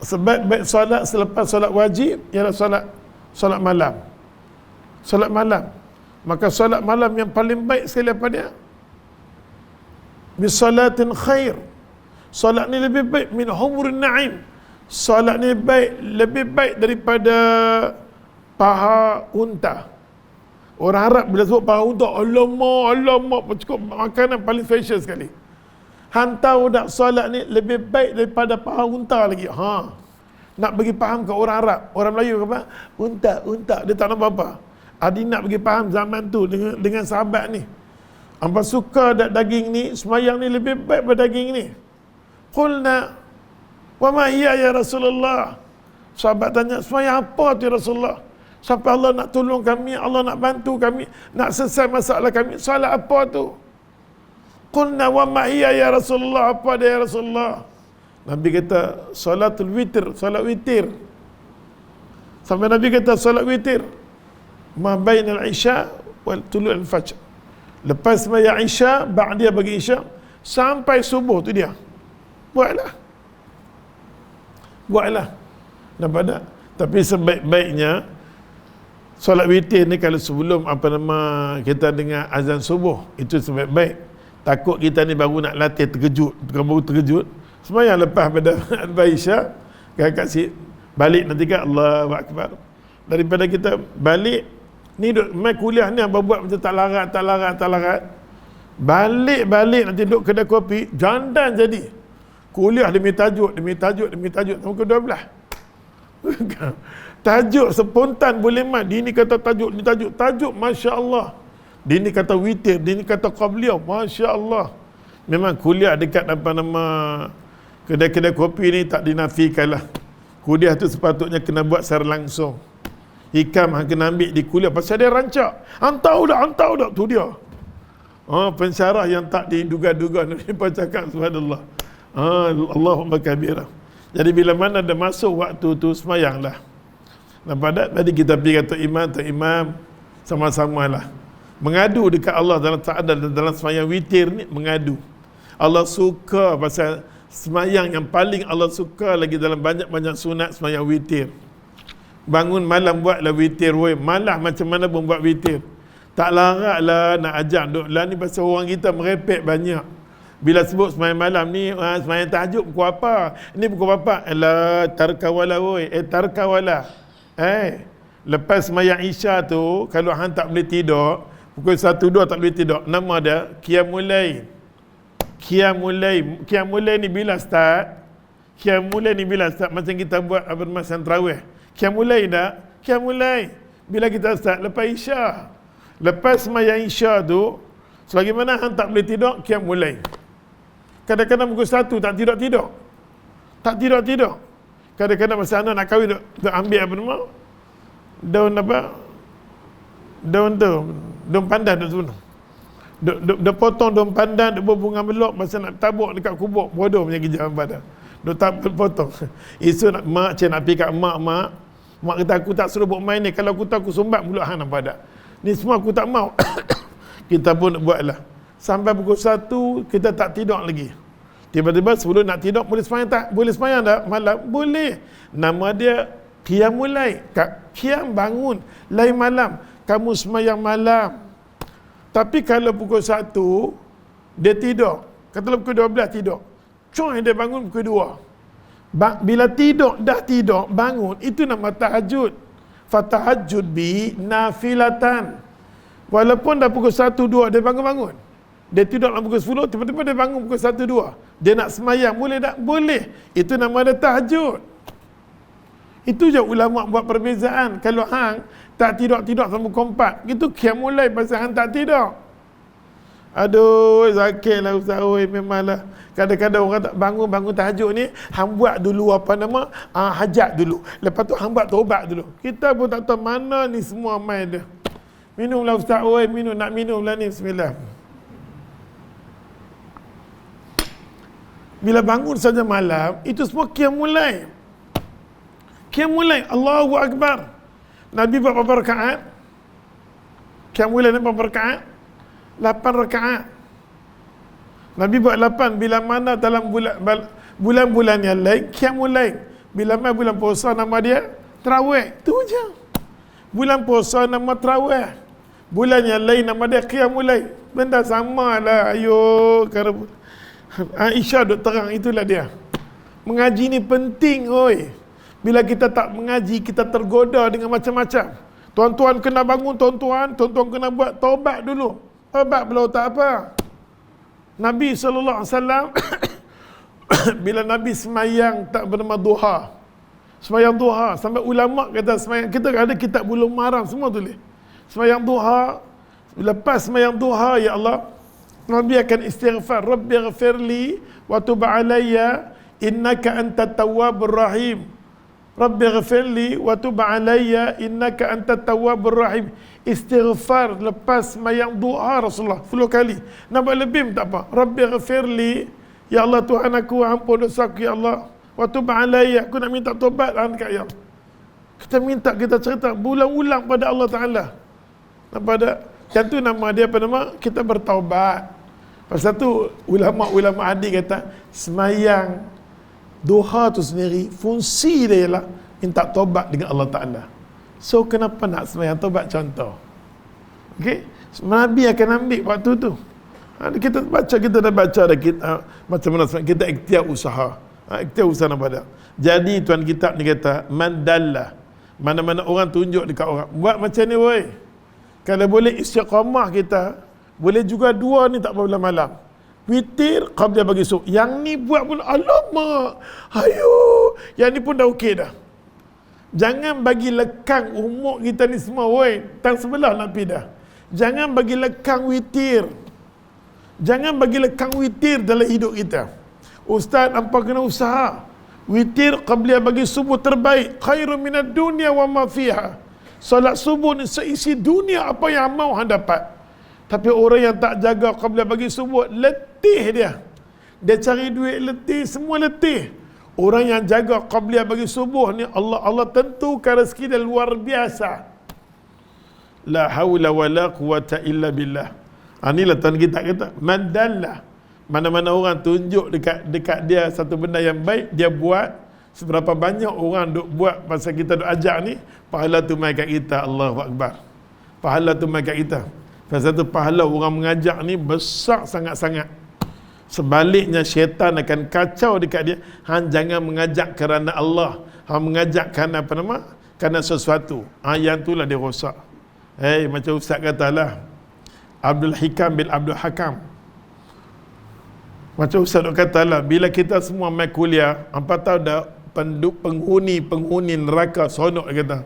sebaik-baik solat selepas solat wajib ialah solat malam. Solat malam. Maka solat malam yang paling baik sekali apa dia? Bisalatin khair. Solat ni lebih baik min humurin na'im. Solat ni lebih baik daripada paha unta. Orang Arab bila sebut paha unta, alamak, cukup makanan paling special sekali. Hang tahu tak solat ni lebih baik daripada paha unta lagi. Nak bagi faham ke orang Arab, orang Melayu ke apa? Unta, dia tak nampak apa. Adi nak bagi faham zaman tu dengan sahabat ni. Hampa suka daging ni, semayang ni lebih baik daripada daging ni. Qulna wa ma hiya ya Rasulullah. Sahabat tanya, sembahyang apa tu ya Rasulullah? Sampai Allah nak tolong kami, Allah nak bantu kami, nak selesai masalah kami. Solat apa tu? Qulna wa ma hiya ya Rasulullah, apa dia ya Rasulullah? Nabi kata, salatul witir, salat witir. Sampai Nabi kata, salat witir. Ma bainal isya wal tulu'il fajr. Lepas sembahyang isya, ba'diyah bagi isya, sampai subuh tu dia. Buatlah. Nampak tak? Tapi sebaik-baiknya solat witir ni kalau sebelum kita dengar azan subuh, itu sebaik-baik. Takut kita ni baru nak latih terkejut. Sembahyang lepas pada Isya, kakak balik nanti kan Allahu Akbar. Daripada kita balik ni mai kuliah ni apa buat macam tak larat. Balik nanti duduk kedai kopi, jandan jadi. Kuliah demi tajuk sampai ke 12. Tajuk spontan boleh mat. Dia ni kata tajuk masya-Allah. Dia ni kata witir, dia ni kata qabliyah, masya-Allah. Memang kuliah dekat kedai-kedai kopi ni tak dinafikan lah. Kuliah tu sepatutnya kena buat secara langsung. Hikam kena ambil di kuliah pasal dia rancak. Hantau dak tu dia. Pensyarah yang tak diduga-duga Nabi cakap subhanallah. Allahumma kabira. Jadi bila mana ada masuk waktu tu semayanglah. Nampak tak? Tadi kita pergi kata imam sama-sama lah. Mengadu dekat Allah dalam semayang witir ni, mengadu. Allah suka pasal semayang yang paling Allah suka lagi dalam banyak-banyak sunat semayang witir. Bangun malam buatlah witir, woi. Malah macam mana pun buat witir. Tak larat lah nak ajak duk. Lah ni pasal orang kita merepek banyak. Bila sebut semayang malam ni, semayang tahajud pukul apa? Ini pukul apa? Alah, tarkawala woi. Tarkawala. Lepas semayang Isya tu, kalau hang tak boleh tidur, pukul 1-2 tak boleh tidur, nama dia Qiyamul Lail. Qiyamul ni bila start? Macam kita buat masa tarawih. Qiyamul Lail bila kita start lepas Isya. Lepas semayang Isya tu, selagi mana hang tak boleh tidur, Qiyamul Lail. Kadang-kadang pukul 1 tak tidur. Kadang-kadang masa anak nak kahwin duk ambil daun pandan duk semua. Duk potong daun pandan, duk bunga melok masa nak tabuk dekat kubur. Bodoh punya kerja badan. Duk potong. Isu nak nak pergi kat mak kata aku tak suruh buat main ni. Kalau aku tahu aku sumbat mulut hang nampak tak? Ni semua aku tak mau. Kita pun nak buatlah. Sampai pukul 1 kita tak tidur lagi. Tiba-tiba sebelum nak tidur boleh semayang tak malam? Boleh. Nama dia Qiyamul Lail. Qiyam bangun, lain malam. Kamu semayang malam. Tapi kalau pukul 1 dia tidur, katalah pukul 12 tidur. Cuy dia bangun pukul 2. Bila dah tidur bangun, itu nama tahajud. Fatahajud bi nafilatan. Walaupun dah pukul 1-2 dia bangun. Dia tidur dalam pukul 10, tiba-tiba dia bangun pukul 1-2. Dia nak semayang, boleh tak? Boleh. Itu nama dia tahajud. Itu je ulama buat perbezaan. Kalau hang tak tidur sama kompak, itu Qiyamul Lail pasal hang tak tidur. Aduh, sakit lah Ustaz. Memanglah. Kadang-kadang orang tak bangun tahajud ni, hang buat dulu hajat dulu. Lepas tu hang buat taubat dulu. Kita pun tak tahu mana ni semua main dia. Minumlah Ustaz, nak minum lah ni. Bismillah. Bila bangun saja malam, itu semua Qiyamul Lail. Allahu Akbar. Nabi buat berapa rakaat? Qiyamul Lail berapa rakaat? 8 rakaat. Nabi buat 8 bila mana dalam bulan-bulan yang lain, Qiyamul Lail. Bila mana bulan puasa nama dia Tarawih. Tu je. Bulan puasa nama Tarawih. Bulan yang lain nama dia Qiyamul Lail. Benda samalah. Ayo, Aisyah duk terang, itulah dia. Mengaji ni penting, oi. Bila kita tak mengaji, kita tergoda dengan macam-macam. Tuan-tuan kena bangun, tuan-tuan kena buat taubat dulu. Taubat belum tak apa. Nabi SAW bila Nabi semayang tak bernama duha. Semayang duha sampai ulama kata semayang, kita ada kitab Bulughul Maram semua tulis. Semayang duha, lepas semayang duha, ya Allah, Nabi akan istighfar, Rabbighfirli wa tub alayya innaka antat tawwabur rahim. Rabbighfirli wa tub alayya innaka antat tawwabur rahim. Istighfar lepas sembahyang duha Rasulullah 10 kali. Nak buat lebih pun tak apa. Rabbighfirli, ya Allah Tuhan aku, ampun dosa aku ya Allah. Wa tub alayya, aku nak minta taubat dekat ya Allah. Kita minta, kita cerita berulang-ulang pada Allah Taala. Pada yang tu nama dia apa nama? Kita bertaubat. Pasal tu ulama hadis kata sembahyang duha tu sendiri fungsi dia ialah minta taubat dengan Allah Taala. So kenapa nak sembahyang taubat contoh? Okey, Nabi akan ambil waktu tu. Kita baca, kita dah baca dah macam mana kita ikhtiar usaha. Ikhtiar usaha apa dah. Jadi tuan kitab ni kata man dalla, mana-mana orang tunjuk dekat orang, buat macam ni woi. Kalau boleh istiqamah kita, boleh juga dua ni tak apa malam. Witir qabla bagi subuh. Yang ni buat pun alamak. Ayo, yang ni pun dah okey dah. Jangan bagi lekang umur kita ni semua woi, tang sebelah nak pergi dah. Jangan bagi lekang witir. Jangan bagi lekang witir dalam hidup kita. Ustaz, hampa kena usaha. Witir qabla bagi subuh terbaik. Khairu minad dunya wa ma fiha. Salat subuh ni seisi dunia apa yang mau hang dapat. Tapi orang yang tak jaga qabla bagi subuh, letih dia. Dia cari duit letih, semua letih. Orang yang jaga qabla bagi subuh ni Allah tentukan rezeki dia luar biasa. La haula wala quwata illa billah. Inilah tuan kita kata man dalla, mana-mana orang tunjuk dekat dia satu benda yang baik, dia buat. Seberapa banyak orang duk buat masa kita duk ajak ni, pahala tu mai kat kita. Allahu akbar. Pahala tu mai kat kita. Pasal tu pahala orang mengajak ni besar sangat-sangat. Sebaliknya syaitan akan kacau dekat dia. Hang jangan mengajak kerana Allah, hang mengajak kerana apa nama? Kerana sesuatu. Yang itulah dia rosak. Macam ustaz katalah, Abdul Hikam bin Abdul Hakam. Macam ustaz duk katalah, bila kita semua mai kuliah, hampa tahu dah penghuni neraka sonok dia kata.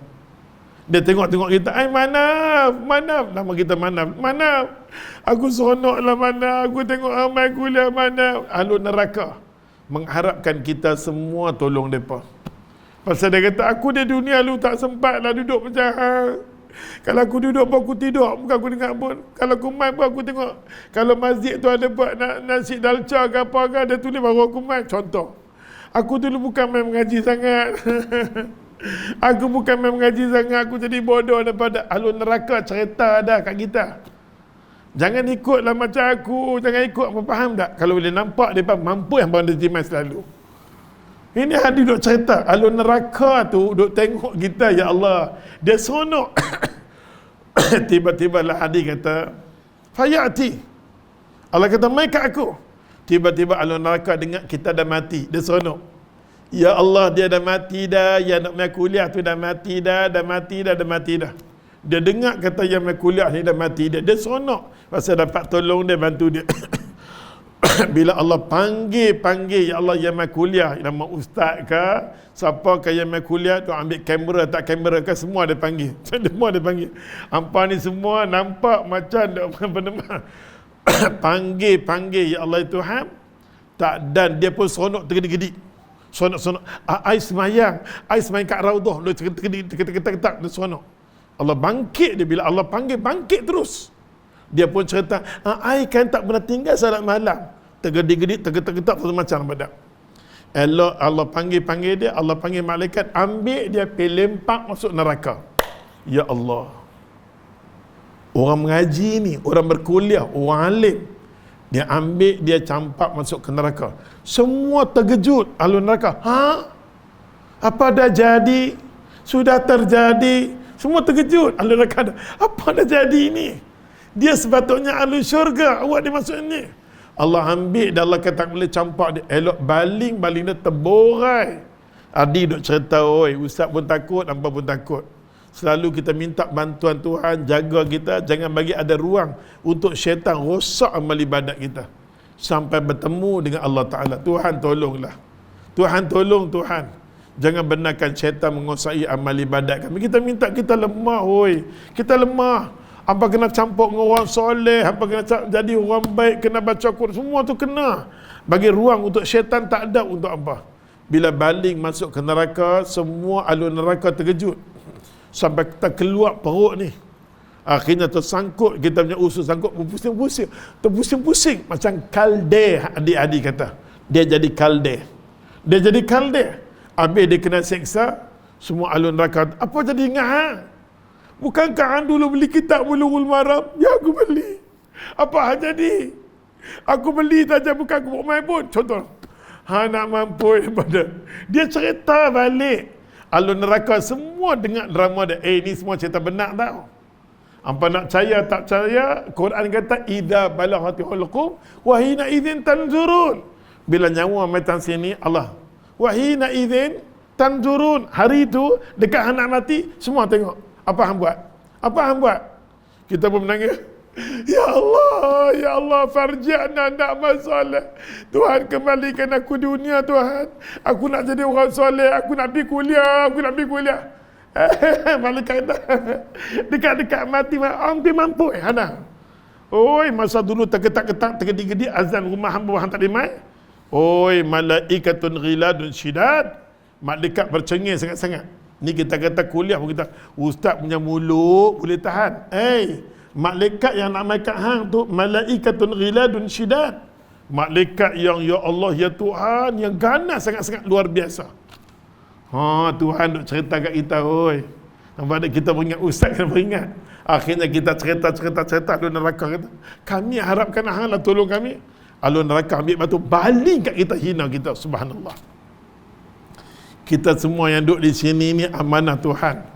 Dia tengok kita, mana nama kita mana aku sonok lah, mana aku tengok ramai kuliah, mana ahli neraka mengharapkan kita semua tolong mereka. Pasal dia kata aku di dunia lu tak sempat lah duduk macam kalau aku duduk pun aku tidur, bukan aku dengar pun. Kalau aku main pun aku tengok. Kalau masjid tu ada buat nasi dalca ke apa ke, dia tulis baru aku main. Contoh, aku dulu bukan main mengaji sangat. Aku bukan main mengaji sangat. Aku jadi bodoh daripada ahli neraka cerita dah kat kita. Jangan ikutlah macam aku. Jangan ikut, apa faham tak? Kalau boleh nampak dia mampu yang bang dia main selalu. Ini hadis duk cerita ahli neraka tu duk tengok kita, ya Allah, dia sonok. Tiba-tiba lah hadis kata fayati, Allah kata mai kat aku. Tiba-tiba ahli neraka dengar kita dah mati, dia sonok. Ya Allah, dia dah mati dah, yang nak mai kuliah tu dah mati dah. Dia dengar kata yang mai kuliah ni dah mati dah, dia sonok pasal dapat tolong dia, bantu dia. Bila Allah panggil, ya Allah yang mai kuliah, nama ustaz ke siapa ke yang mai kuliah tu, ambil kamera tak kamera ke, semua dia panggil. Semua dia panggil. Hampa ni semua nampak macam apa panggil ya Allah Tuhan tak, dan dia pun sonok tergedik-gedik. Sonok. Ai semayang kat raudhah, dia tergedik-gedik, dia sonok. Allah bangkit dia, bila Allah panggil bangkit terus. Dia pun cerita, ai kan tak pernah tinggal salat malam. Tergedik-gedik, tergetak-getak macam badak. Allah panggil dia, Allah panggil malaikat, ambil dia, pergi lempak masuk neraka. Ya Allah. Orang mengaji ni, orang berkuliah, orang alim, dia ambil, dia campak masuk ke neraka. Semua terkejut, ahli neraka. Apa dah jadi? Sudah terjadi. Semua terkejut, ahli neraka. Apa dah jadi ni? Dia sepatutnya ahli syurga, awak dia masuk ni. Allah ambil dan Allah kata boleh campak dia. Elok baling dia terborai. Adi duk cerita, oi, ustaz pun takut, hampa pun takut. Selalu kita minta bantuan Tuhan, jaga kita, jangan bagi ada ruang untuk syaitan rosak amal ibadat kita. Sampai bertemu dengan Allah Ta'ala. Tuhan tolonglah. Tuhan tolong Tuhan. Jangan benarkan syaitan menguasai amal ibadat kami. Kita minta, kita lemah, oi. Kita lemah. Hampa kena campur dengan orang soleh, hampa kena jadi orang baik, kena baca Quran, semua tu kena. Bagi ruang untuk syaitan tak ada untuk hampa. Bila baling masuk ke neraka, semua ahli neraka terkejut. Sampai kita keluar perut ni. Akhirnya tersangkut, kita punya usus sangkut, berpusing-pusing. Terpusing-pusing. Macam kalde, adik-adik kata. Dia jadi kalde. Dia jadi kalde. Habis dia kena seksa, semua ahli neraka. Apa jadi ingat? Ha? Bukankah hang dulu beli kitab Bulughul Maram? Ya, aku beli. Apa hang jadi? Aku beli saja, bukan aku buat main pun. Contoh. Ha, nak mampu daripada. Dia cerita balik. Ahli neraka semua dengar drama dia. Ni semua cerita benar tau. Apa nak percaya tak percaya, Quran kata idza balaghatil hulqum wa hina idzin tanzurun. Bila nyawa mati sini Allah. Wa hina idzin tanzurun. Hari itu dekat anak mati semua tengok. Apa hang buat? Apa hang buat? Kita pun menangis. Ya Allah, farji'na na'mal soleh. Tuhan, kembalikan aku dunia, Tuhan. Aku nak jadi orang soleh, aku nak pergi kuliah, malaikat kata, dekat-dekat mati, orang tu mampu, Hana. Oi, masa dulu tergetak-getak, tergedi-gedi, azan rumah hamba hang tak dimai. Oi, malaikatun ghiladun syidad. Malaikat bercengeng sangat-sangat. Ni kita kata kuliah pun kita, ustaz punya mulut boleh tahan. Malaikat yang nak malaikat hang tu malaikatun ghiladun syidad. Malaikat yang ya Allah ya Tuhan yang ganas sangat-sangat luar biasa. Tuhan duk cerita kat kita, oi. Nampak tak, kita beringat ustaz kena beringat. Akhirnya kita cerita alun neraka kata, kami harapkan hang lah tolong kami. Alun neraka ambil batu baling kat kita, hina kita, subhanallah. Kita semua yang duduk di sini ni amanah Tuhan.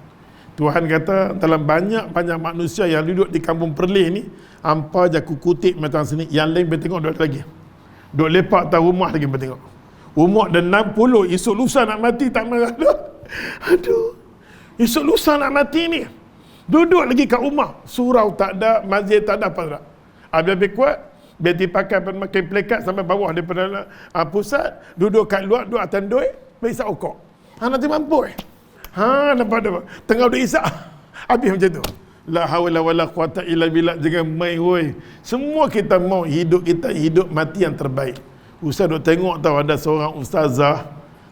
Tuhan kata dalam banyak manusia yang duduk di kampung Perlis ni, hampa je aku kutip macam sini, yang lain bertengok duduk lagi. Duduk lepak atas rumah lagi bertengok. Umur dah 60, esok lusa nak mati tak marah. Aduh. Esok lusa nak mati ni. Duduk lagi kat rumah. Surau tak ada, masjid tak ada, apa tak. Habis kuat, biar dipakai pakai plekat sampai bawah daripada pusat, duduk kat luar, duduk atas duit, berisa okok. Nanti mampu nampak tak? Tengah duduk isyak. Habis macam tu. La hawla wala quwata illa billah. Jangan main, woi. Semua kita mau hidup kita hidup mati yang terbaik. Ustaz duk tengok tahu ada seorang ustazah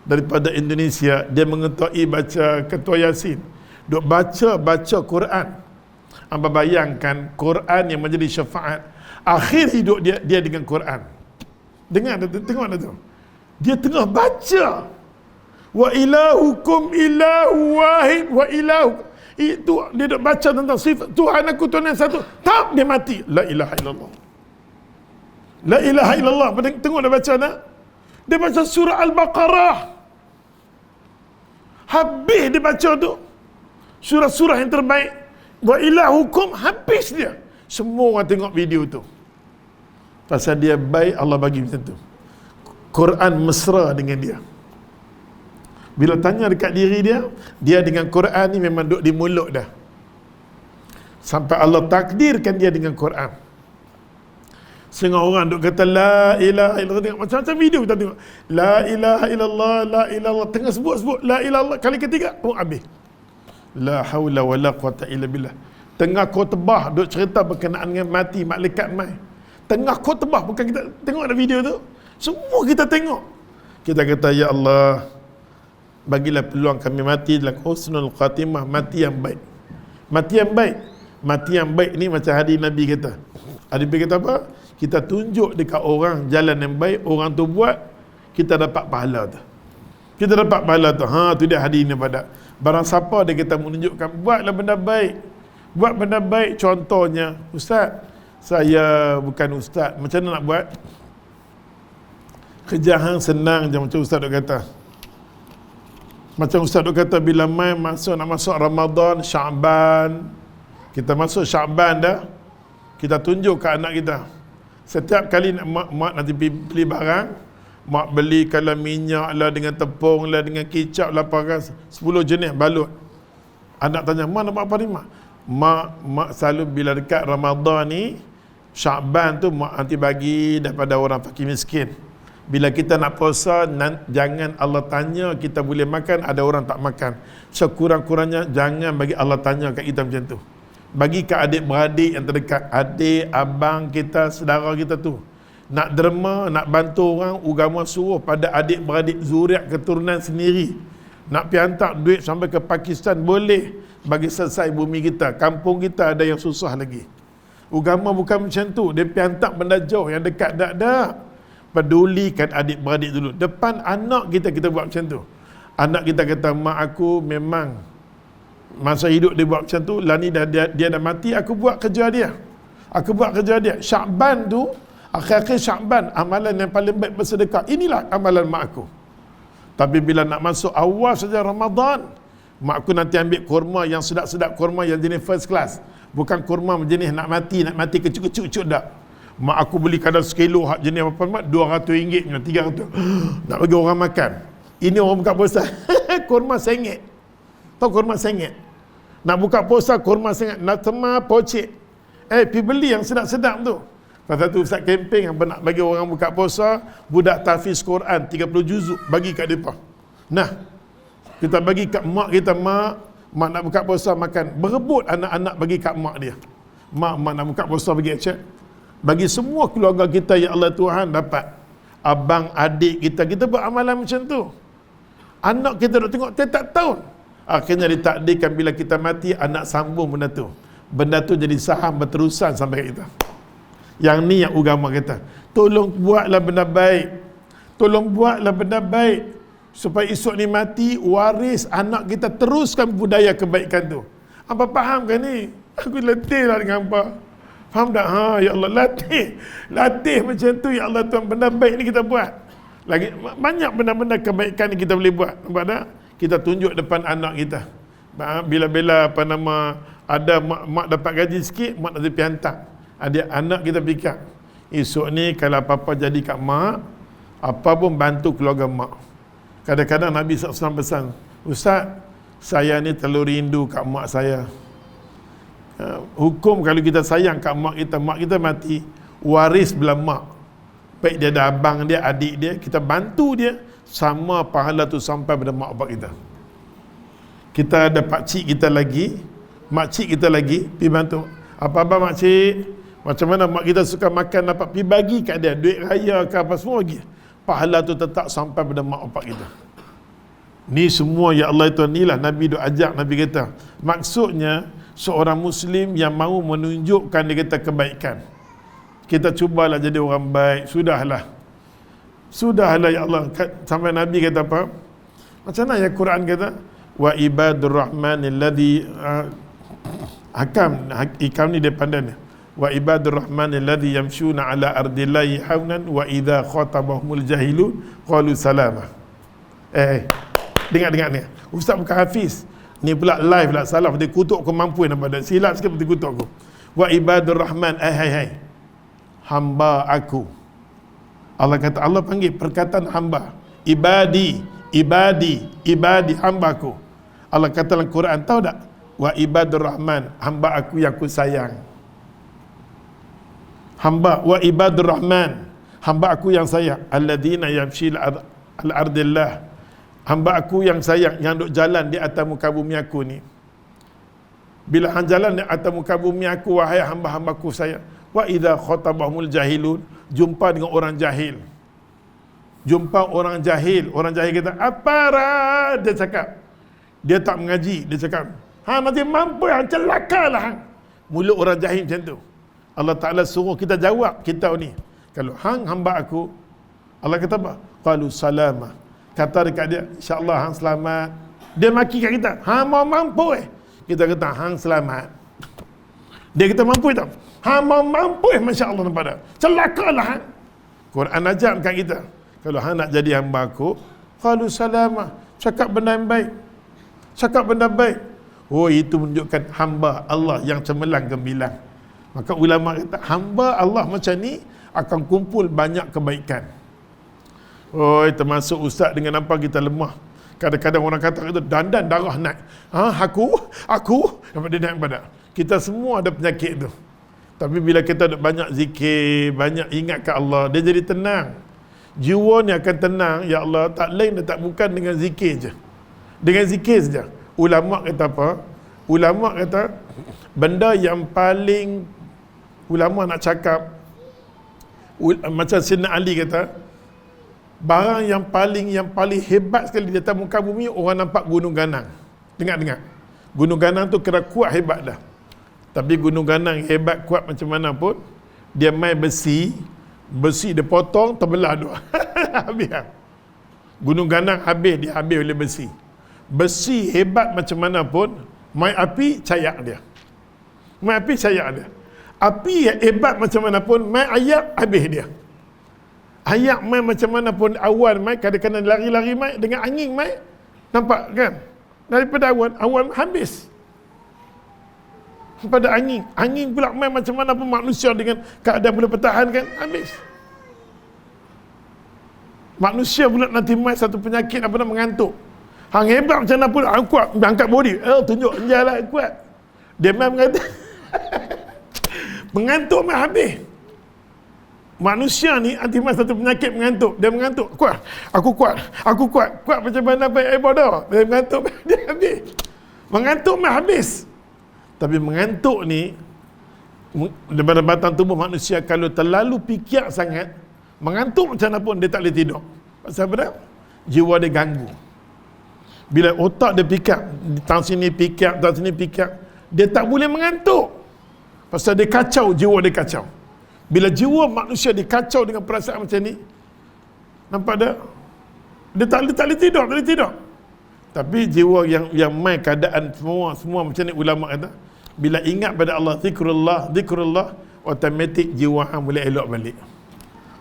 daripada Indonesia, dia mengetahui baca ketua Yasin. Duk baca Quran. Amba bayangkan Quran yang menjadi syafaat akhir hidup dia dengan Quran. Dengar, tengok dah tu. Dia tengah baca. Wa ilahukum ilahu wahid wa ilahu. Itu dia duk baca tentang sifat Tuhan aku Tuhan yang satu. Tak, dia mati. La ilaha illallah. La ilaha illallah. Tengok dia baca nak. Dia baca surah Al-Baqarah. Habis dia baca tu. Surah-surah yang terbaik. Wa ilahukum, habis dia. Semua orang tengok video tu. Pasal dia baik, Allah bagi macam tu. Quran mesra dengan dia. Bila tanya dekat diri dia dengan Quran ni memang duduk di mulut dah. Sampai Allah takdirkan dia dengan Quran. Setengah orang duk kata la ilaha illallah, tengok macam-macam video kita tengok. La ilaha illallah, la ilallah, tengah sebut la ilallah, kali ketiga habis. La haula wala quwata illa billah. Tengah khutbah duk cerita berkenaan dengan mati, malaikat mai. Tengah khutbah, bukan kita tengok ada video tu. Semua kita tengok. Kita kata ya Allah, bagilah peluang kami mati dalam husnul khatimah, mati yang baik. Mati yang baik. Mati yang baik ni macam hadis Nabi kata. Hadis Nabi kata apa? Kita tunjuk dekat orang jalan yang baik, orang tu buat, kita dapat pahala tu. Kita dapat pahala tu. Tu dia hadis ni pada. Barang siapa dia kita menunjukkan, buatlah benda baik. Buat benda baik. Contohnya, Ustaz, saya bukan Ustaz. Macam mana nak buat? Kerja hang senang je macam Ustaz duk kata. Macam Ustaz duk kata bila nak masuk Ramadan, Syaban. Kita masuk Syaban dah. Kita tunjuk ke anak kita. Setiap kali mak nanti beli barang, mak beli kalau minyak lah, dengan tepung lah, dengan kicap lah, 10 jenis balut. Anak tanya, mak nak buat apa ni mak? Mak selalu bila dekat Ramadan ni, Syaban tu mak nanti bagi daripada orang fakir miskin. Bila kita nak puasa, jangan Allah tanya kita boleh makan, ada orang tak makan. Sekurang-kurangnya jangan bagi Allah tanya kat kita macam tu. Bagi ke adik-beradik yang terdekat, adik, abang kita, saudara kita tu. nak derma, nak bantu orang, agama suruh pada adik-beradik zuriat keturunan sendiri. Nak pergi hantar duit sampai ke Pakistan boleh, bagi selesai bumi kita. Kampung kita ada yang susah lagi. Agama bukan macam tu. Dia pergi hantar benda jauh, yang dekat tak. Pedulikan adik-beradik dulu. Depan anak kita, kita buat macam tu. Anak kita kata, mak aku memang masa hidup dia buat macam tu, lah ni dia dah mati, aku buat kerja dia. Aku buat kerja dia. Syakban tu, akhir-akhir Syakban, amalan yang paling baik bersedekah. Inilah amalan mak aku. Tapi bila nak masuk awal saja Ramadan, mak aku nanti ambil kurma yang sedap-sedap, kurma yang jenis first class. Bukan kurma jenis nak mati kecil-kecil tak. Mak aku beli kadar sekilo hak jenis apa mak, RM200, RM300. Nak bagi orang makan. Ini orang buka puasa. Kurma RM1. Tahu kurma RM1? Nak buka puasa kurma RM1. Nak temah pocik. Pergi beli yang sedap-sedap tu. Pasal tu Ustaz kempen yang nak bagi orang buka puasa, budak tahfiz Quran 30 juzuk bagi kat depa. Nah, kita bagi kat mak kita, mak nak buka puasa makan, berebut anak-anak bagi kat mak dia. Mak nak buka puasa bagi cek. Bagi semua keluarga kita, ya Allah Tuhan, dapat. Abang, adik kita buat amalan macam tu. Anak kita nak tengok tiap tahun. Akhirnya ditakdirkan bila kita mati, anak sambung benda tu. Benda tu jadi saham berterusan sampai kat kita. Yang ni yang agama kata, tolong buatlah benda baik. Tolong buatlah benda baik. Supaya esok ni mati, waris anak kita teruskan budaya kebaikan tu. Apa faham kan ni? Aku letih lah dengan apa. Faham tak? Ya Allah, latih macam tu, ya Allah Tuhan, benda baik ni kita buat. Lagi banyak benda-benda kebaikan ni kita boleh buat. Nampak tak? Kita tunjuk depan anak kita. Bila-bila ada mak dapat gaji sikit, mak nak pergi hantar. Anak kita fikir, esok ni kalau apa-apa jadi kat mak, apa pun bantu keluarga mak. Kadang-kadang Nabi SAW pesan, Ustaz, saya ni terlalu rindu kat mak saya. Hukum kalau kita sayang kat mak kita mati, waris belah mak. Baik dia ada abang dia, adik dia, kita bantu dia, sama pahala tu sampai pada mak bapak kita. Kita ada pakcik kita lagi, makcik kita lagi, pergi bantu. Apa-apa makcik, macam mana mak kita suka makan, dapat pergi bagi kat dia, duit raya ke apa semua bagi. Pahala tu tetap sampai pada mak bapak kita. Ni semua ya Allah itu, inilah Nabi duk ajak. Nabi kata, maksudnya seorang Muslim yang mahu menunjukkan dia kata kebaikan, kita cubalah jadi orang baik. Sudahlah ya Allah. Sampai Nabi kata apa? Macam mana ya Quran kata? Wa ibadur rahmanil ladzi Ikam ni dia pandai ni. Wa ibadur rahmanil ladzi yamshuna ala ardillahi haunan wa idza khatabahumul jahilun qalu salama. Dengar ni. Ustaz bukan hafiz. Ni pula live lah, salah dia kutuk aku mampu nampak dah. Silap sikit dia kutuk aku. Wa ibadur rahman, hai hamba aku. Allah kata, Allah panggil perkataan hamba. Ibadi hamba aku. Allah kata dalam Quran, tahu tak? Wa ibadur rahman, hamba aku yang aku sayang. Wa ibadur rahman, hamba aku yang sayang. Alladzina yamshi al-ardillah, hamba aku yang sayang, yang duk jalan di atas muka bumi aku ni. Bila hang jalan di atas muka bumi aku, wahai hamba-hambaku sayang. Wa idza khatabahumul jahilun, jumpa dengan orang jahil. Orang jahil kata, "Apara?" Dia cakap. Dia tak mengaji, dia cakap, nanti mampu yang celakalah hang. Mulut orang jahil macam tu. Allah Ta'ala suruh kita jawab, kita ni. Kalau hang hamba aku, Allah kata apa? Qalu salama. Kata dekat dia, insya-Allah hang selamat. Dia maki kat kita, hang mau mampu Kita kata hang selamat. Dia kata mampu tak? Hang mau mampu masya-Allah nampak tak? Celakalah hang. Quran ajar kat kita. Kalau hang nak jadi hamba aku, qalu salama. Cakap benda yang baik. Oh, itu menunjukkan hamba Allah yang cemerlang gemilang. Maka ulama kata hamba Allah macam ni akan kumpul banyak kebaikan. Oh, termasuk ustaz dengan nampak kita lemah. Kadang-kadang orang kata itu dandan darah naik. Aku dapat dia naik badan. Kita semua ada penyakit tu. Tapi bila kita ada banyak zikir, banyak ingat ke Allah, dia jadi tenang. Jiwa ni akan tenang, ya Allah, tak lain dan tak bukan dengan zikir je. Dengan zikir saja. Ulama kata apa? Ulama kata benda yang paling ulama nak cakap, Macam Sayyidina Ali kata, barang yang paling hebat sekali di atas muka bumi, orang nampak gunung ganang. Dengar. Gunung ganang tu kira kuat hebat dah. Tapi gunung ganang hebat kuat macam mana pun, dia main besi dia potong, terbelah dua. Habis lah. Gunung ganang dia habis oleh besi. Besi hebat macam mana pun, main api cayak dia. Api yang hebat macam mana pun, main ayak habis dia. Ayak main macam mana pun, awan main, kadang-kadang lari-lari main, dengan angin main, nampak kan? Daripada awan habis. Pada angin pula main macam mana pun, manusia dengan keadaan boleh pertahankan, habis. Manusia pula nanti main satu penyakit apa nak, mengantuk. Hang hebat macam mana pun, hang kuat angkat body, tunjuk jalan kuat, dia main mengantuk. Mengantuk main habis. Manusia ni nanti main satu penyakit, mengantuk. Dia mengantuk, kuat, aku kuat macam mana baik ibadah, dia mengantuk dia habis. Mengantuk main habis. Tapi mengantuk ni daripada batang tubuh manusia, kalau terlalu fikir sangat, mengantuk macam mana pun dia tak boleh tidur. Pasal apa dah? Jiwa dia ganggu. Bila otak dia fikir, tang sini fikir, dia tak boleh mengantuk. Pasal dia kacau, jiwa dia kacau. Bila jiwa manusia dikacau dengan perasaan macam ni, nampak tak? Dia tak boleh tidur. Tapi jiwa yang main keadaan semua macam ni, ulama kata, bila ingat pada Allah, zikrullah, automatik jiwa hang boleh elok balik.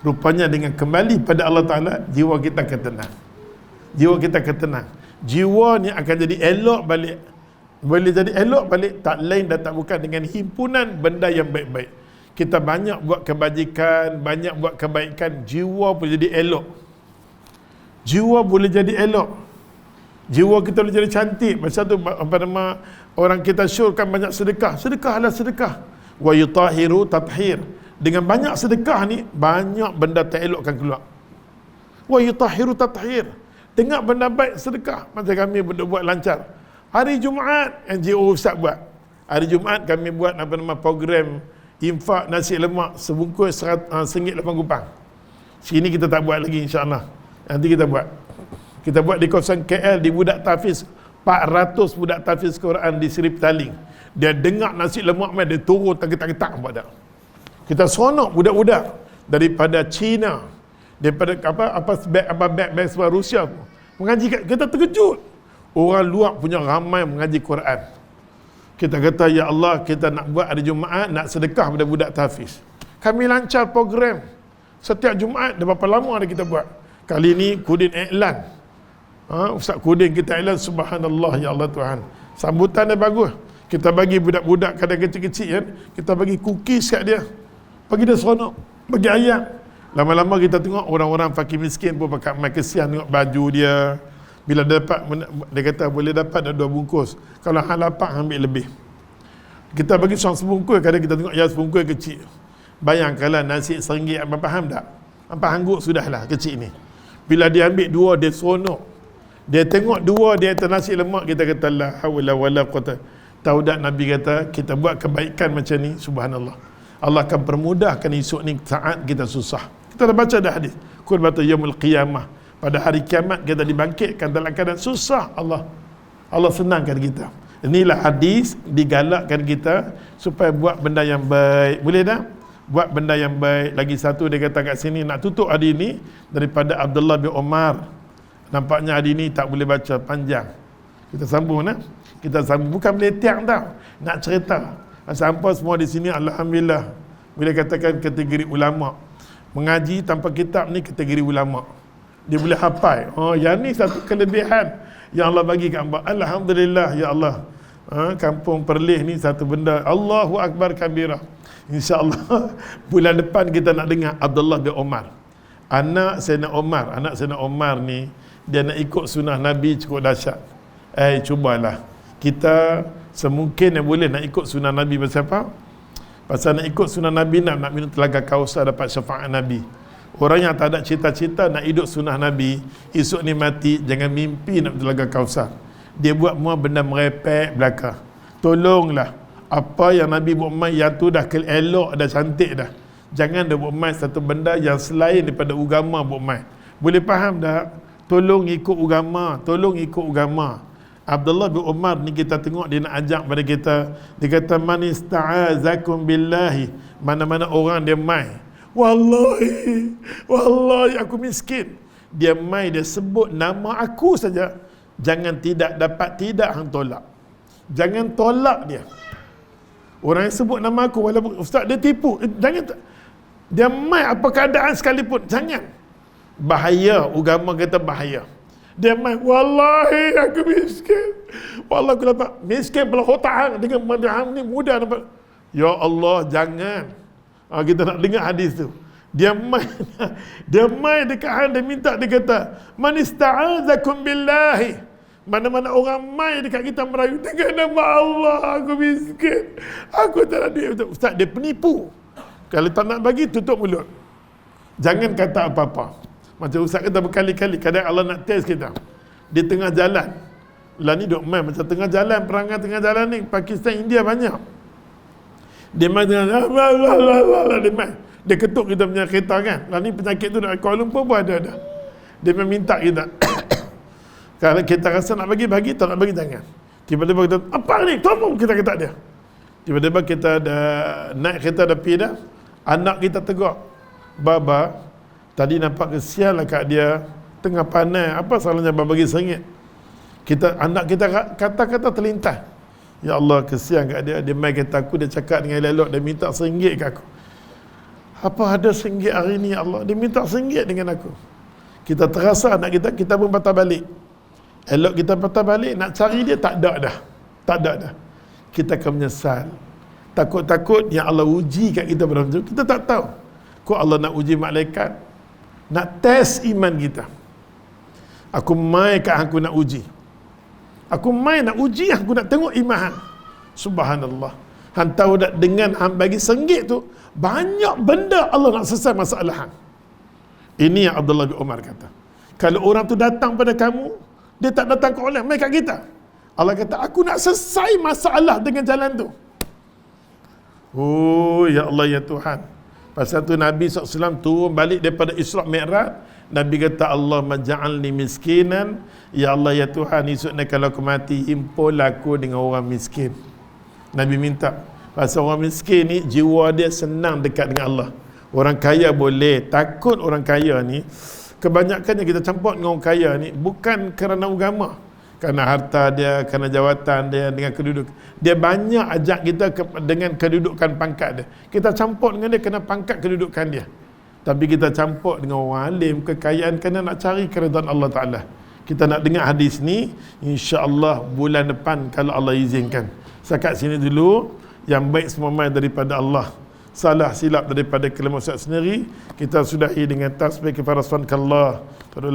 Rupanya dengan kembali pada Allah Ta'ala, jiwa kita akan tenang. Jiwa ni akan jadi elok balik. Boleh jadi elok balik, tak lain dan tak bukan dengan himpunan benda yang baik-baik. Kita banyak buat kebajikan, banyak buat kebaikan, jiwa boleh jadi elok. Jiwa kita boleh jadi cantik. Masa tu apa nama, orang kita syorkan banyak sedekah. Sedekah. Wa yutahiru tathir. Dengan banyak sedekah ni, banyak benda tak elok akan keluar. Wa yutahiru tathir. Dengar benda baik, sedekah. Macam kami buat lancar. Hari Jumaat, NGO Ustaz buat. Hari Jumaat kami buat apa nama, program infak nasi lemak sebungkus RM1.8. Sini kita tak buat lagi, insya-Allah. Nanti kita buat. Kita buat di kawasan KL, di Budak Tafiz. 400 budak Tafiz Quran di Seri Petaling. Dia dengar nasi lemak mai, dia turun tak buat dah. Kita seronok budak-budak daripada China, daripada beg sebuah Rusia mengaji. Kita terkejut, orang luar punya ramai mengaji Quran. Kita kata, ya Allah, kita nak buat hari Jumaat, nak sedekah pada budak Tafiz. Kami lancar program setiap Jumaat. Dah berapa lama dah kita buat. Kali ni Kudin iklan, Ustaz Kudin kita iklan, subhanallah, ya Allah Tuhan, sambutan dia bagus. Kita bagi budak-budak kadang kecil-kecil kan, kita bagi cookies kat dia, bagi dia seronok, bagi ayam. Lama-lama kita tengok orang-orang fakir miskin pun pakai mai, kesian tengok baju dia. Bila dia dapat, dia kata boleh dapat dah 2 bungkus. Kalau hang lapar, ambil lebih. Kita bagi seorang sebungkus, kadang kita tengok ya sebungkus kecil. Bayangkanlah nasi RM1, abang faham tak? Abang hangguk sudahlah kecil ni. Bila dia ambil 2, dia seronok. Dia tengok 2, dia atas nasi lemak, kita kata la haula wala quwata. Tahu tak Nabi kata, kita buat kebaikan macam ni, subhanallah, Allah akan permudahkan esok ni saat kita susah. Kita dah baca dah hadis. Qul batu yaumul qiyamah. Pada hari kiamat kita dibangkitkan dalam keadaan susah. Allah senangkan kita. Inilah hadis digalakkan kita supaya buat benda yang baik. Boleh tak? Buat benda yang baik. Lagi satu dia kata kat sini, nak tutup hari ini daripada Abdullah bin Umar. Nampaknya hari ini tak boleh baca panjang. Kita sambung nak? Kita sambung, bukan meletiak tau. Nak cerita. Sampai semua di sini alhamdulillah boleh katakan kategori ulama. Mengaji tanpa kitab ni kategori ulama. Dia boleh hafal. Yang ni satu kelebihan yang Allah bagi kat hamba. Alhamdulillah ya Allah. Kampung Perlis ni satu benda. Allahu Akbar kabirah. InsyaAllah bulan depan kita nak dengar Abdullah bin Umar. Anak Sayyidina Umar ni, dia nak ikut sunnah Nabi cukup dahsyat. Cubalah. Kita semungkin yang boleh nak ikut sunnah Nabi. Pasal apa? Pasal nak ikut sunnah Nabi, nak minum telaga Kausar, dapat syafaat Nabi. Orang yang tak ada cita-cita nak hidup sunnah Nabi, esok ni mati, jangan mimpi nak telaga Kausar. Dia buat semua benda merepek belaka. Tolonglah, apa yang Nabi buat yang tu dah elok, dah cantik dah. Jangan dia buat mai satu benda yang selain daripada agama buat mai. Boleh faham tak? Tolong ikut agama, tolong ikut agama. Abdullah bin Umar ni kita tengok dia nak ajak pada kita. Dia kata man ista'azakum billahi. Mana-mana orang dia mai. Wallahi aku miskin. Dia mai dia sebut nama aku saja. Jangan tidak dapat tidak hang tolak. Jangan tolak dia. Orang yang sebut nama aku walaupun ustaz dia tipu. Jangan dia mai apa keadaan sekalipun, jangan. Bahaya, agama kata bahaya. Dia mai, wallahi aku miskin. Wallahi aku dapat miskin pula hutang dengan madham ni mudah dapat. Ya Allah, jangan. Kita nak dengar hadis tu. Dia mai dekat hang, dia minta, dia kata, man ista'azakum billahi. Mana-mana orang mai dekat kita merayu dengan nama Allah, aku miskin. Aku tak ada duit. Ustaz, dia penipu. Kalau tak nak bagi, tutup mulut. Jangan kata apa-apa. Macam Ustaz kata berkali-kali, kadang Allah nak test kita. Di tengah jalan. Lah ni duk main macam tengah jalan, perangai tengah jalan ni, Pakistan, India banyak. Dia main tengah jalan, dia main. Dia ketuk kita punya kereta kan. Lah ni penyakit tu dekat Kuala Lumpur pun ada dah. Dia minta kita. Kalau kita rasa nak bagi, tak nak bagi, jangan. Tiba-tiba kita, apa ni? Tolong kita kata dia. Tiba-tiba kita dah naik kereta, dah pergi dah. Anak kita tegur, Baba, tadi nampak kesian lah kat dia, tengah panas, apa salahnya Baba bagi RM1? Anak kita kata-kata terlintas, ya Allah kesian kat dia, dia main kereta aku, dia cakap dengan elok, dia minta RM1 kat aku. Apa ada RM1 hari ni ya Allah, dia minta RM1 dengan aku. Kita terasa anak kita pun patah balik. Elok kita patah balik, nak cari dia tak ada dah. Kita akan menyesal. Takut-takut yang Allah uji kat kita pada macam kita tak tahu. Kok Allah nak uji malaikat, nak test iman kita. Aku mai kat aku nak uji. Aku mai nak uji, aku nak tengok iman hang. Subhanallah. Hang tahu tak, dengan hang bagi RM1 tu, banyak benda Allah nak selesai masalah hang. Ini yang Abdullah bin Umar kata. Kalau orang tu datang pada kamu, dia tak datang ke orang, mai kat kita. Allah kata, aku nak selesai masalah dengan jalan tu. Oh, ya Allah, ya Tuhan. Pasal tu Nabi SAW turun balik daripada Isra' Mi'raj. Nabi kata, Allah maja'alni miskinan. Ya Allah, ya Tuhan, esoknya kalau aku mati, himpun aku dengan orang miskin. Nabi minta. Pasal orang miskin ni, jiwa dia senang dekat dengan Allah. Orang kaya boleh. Takut orang kaya ni, kebanyakannya kita campur dengan orang kaya ni, bukan kerana agama. Kerana harta dia, kerana jawatan dia, dengan kedudukan. Dia banyak ajak kita dengan kedudukan pangkat dia. Kita campur dengan dia kerana pangkat kedudukan dia. Tapi kita campur dengan orang alim, kekayaan, kerana nak cari keridhaan Allah Ta'ala. Kita nak dengar hadis ni, insya-Allah bulan depan kalau Allah izinkan. Sekat sini dulu, yang baik semua mai daripada Allah. Salah silap daripada kelemahan Ustaz sendiri. Kita sudahi dengan tasbih kepada subhanakallah.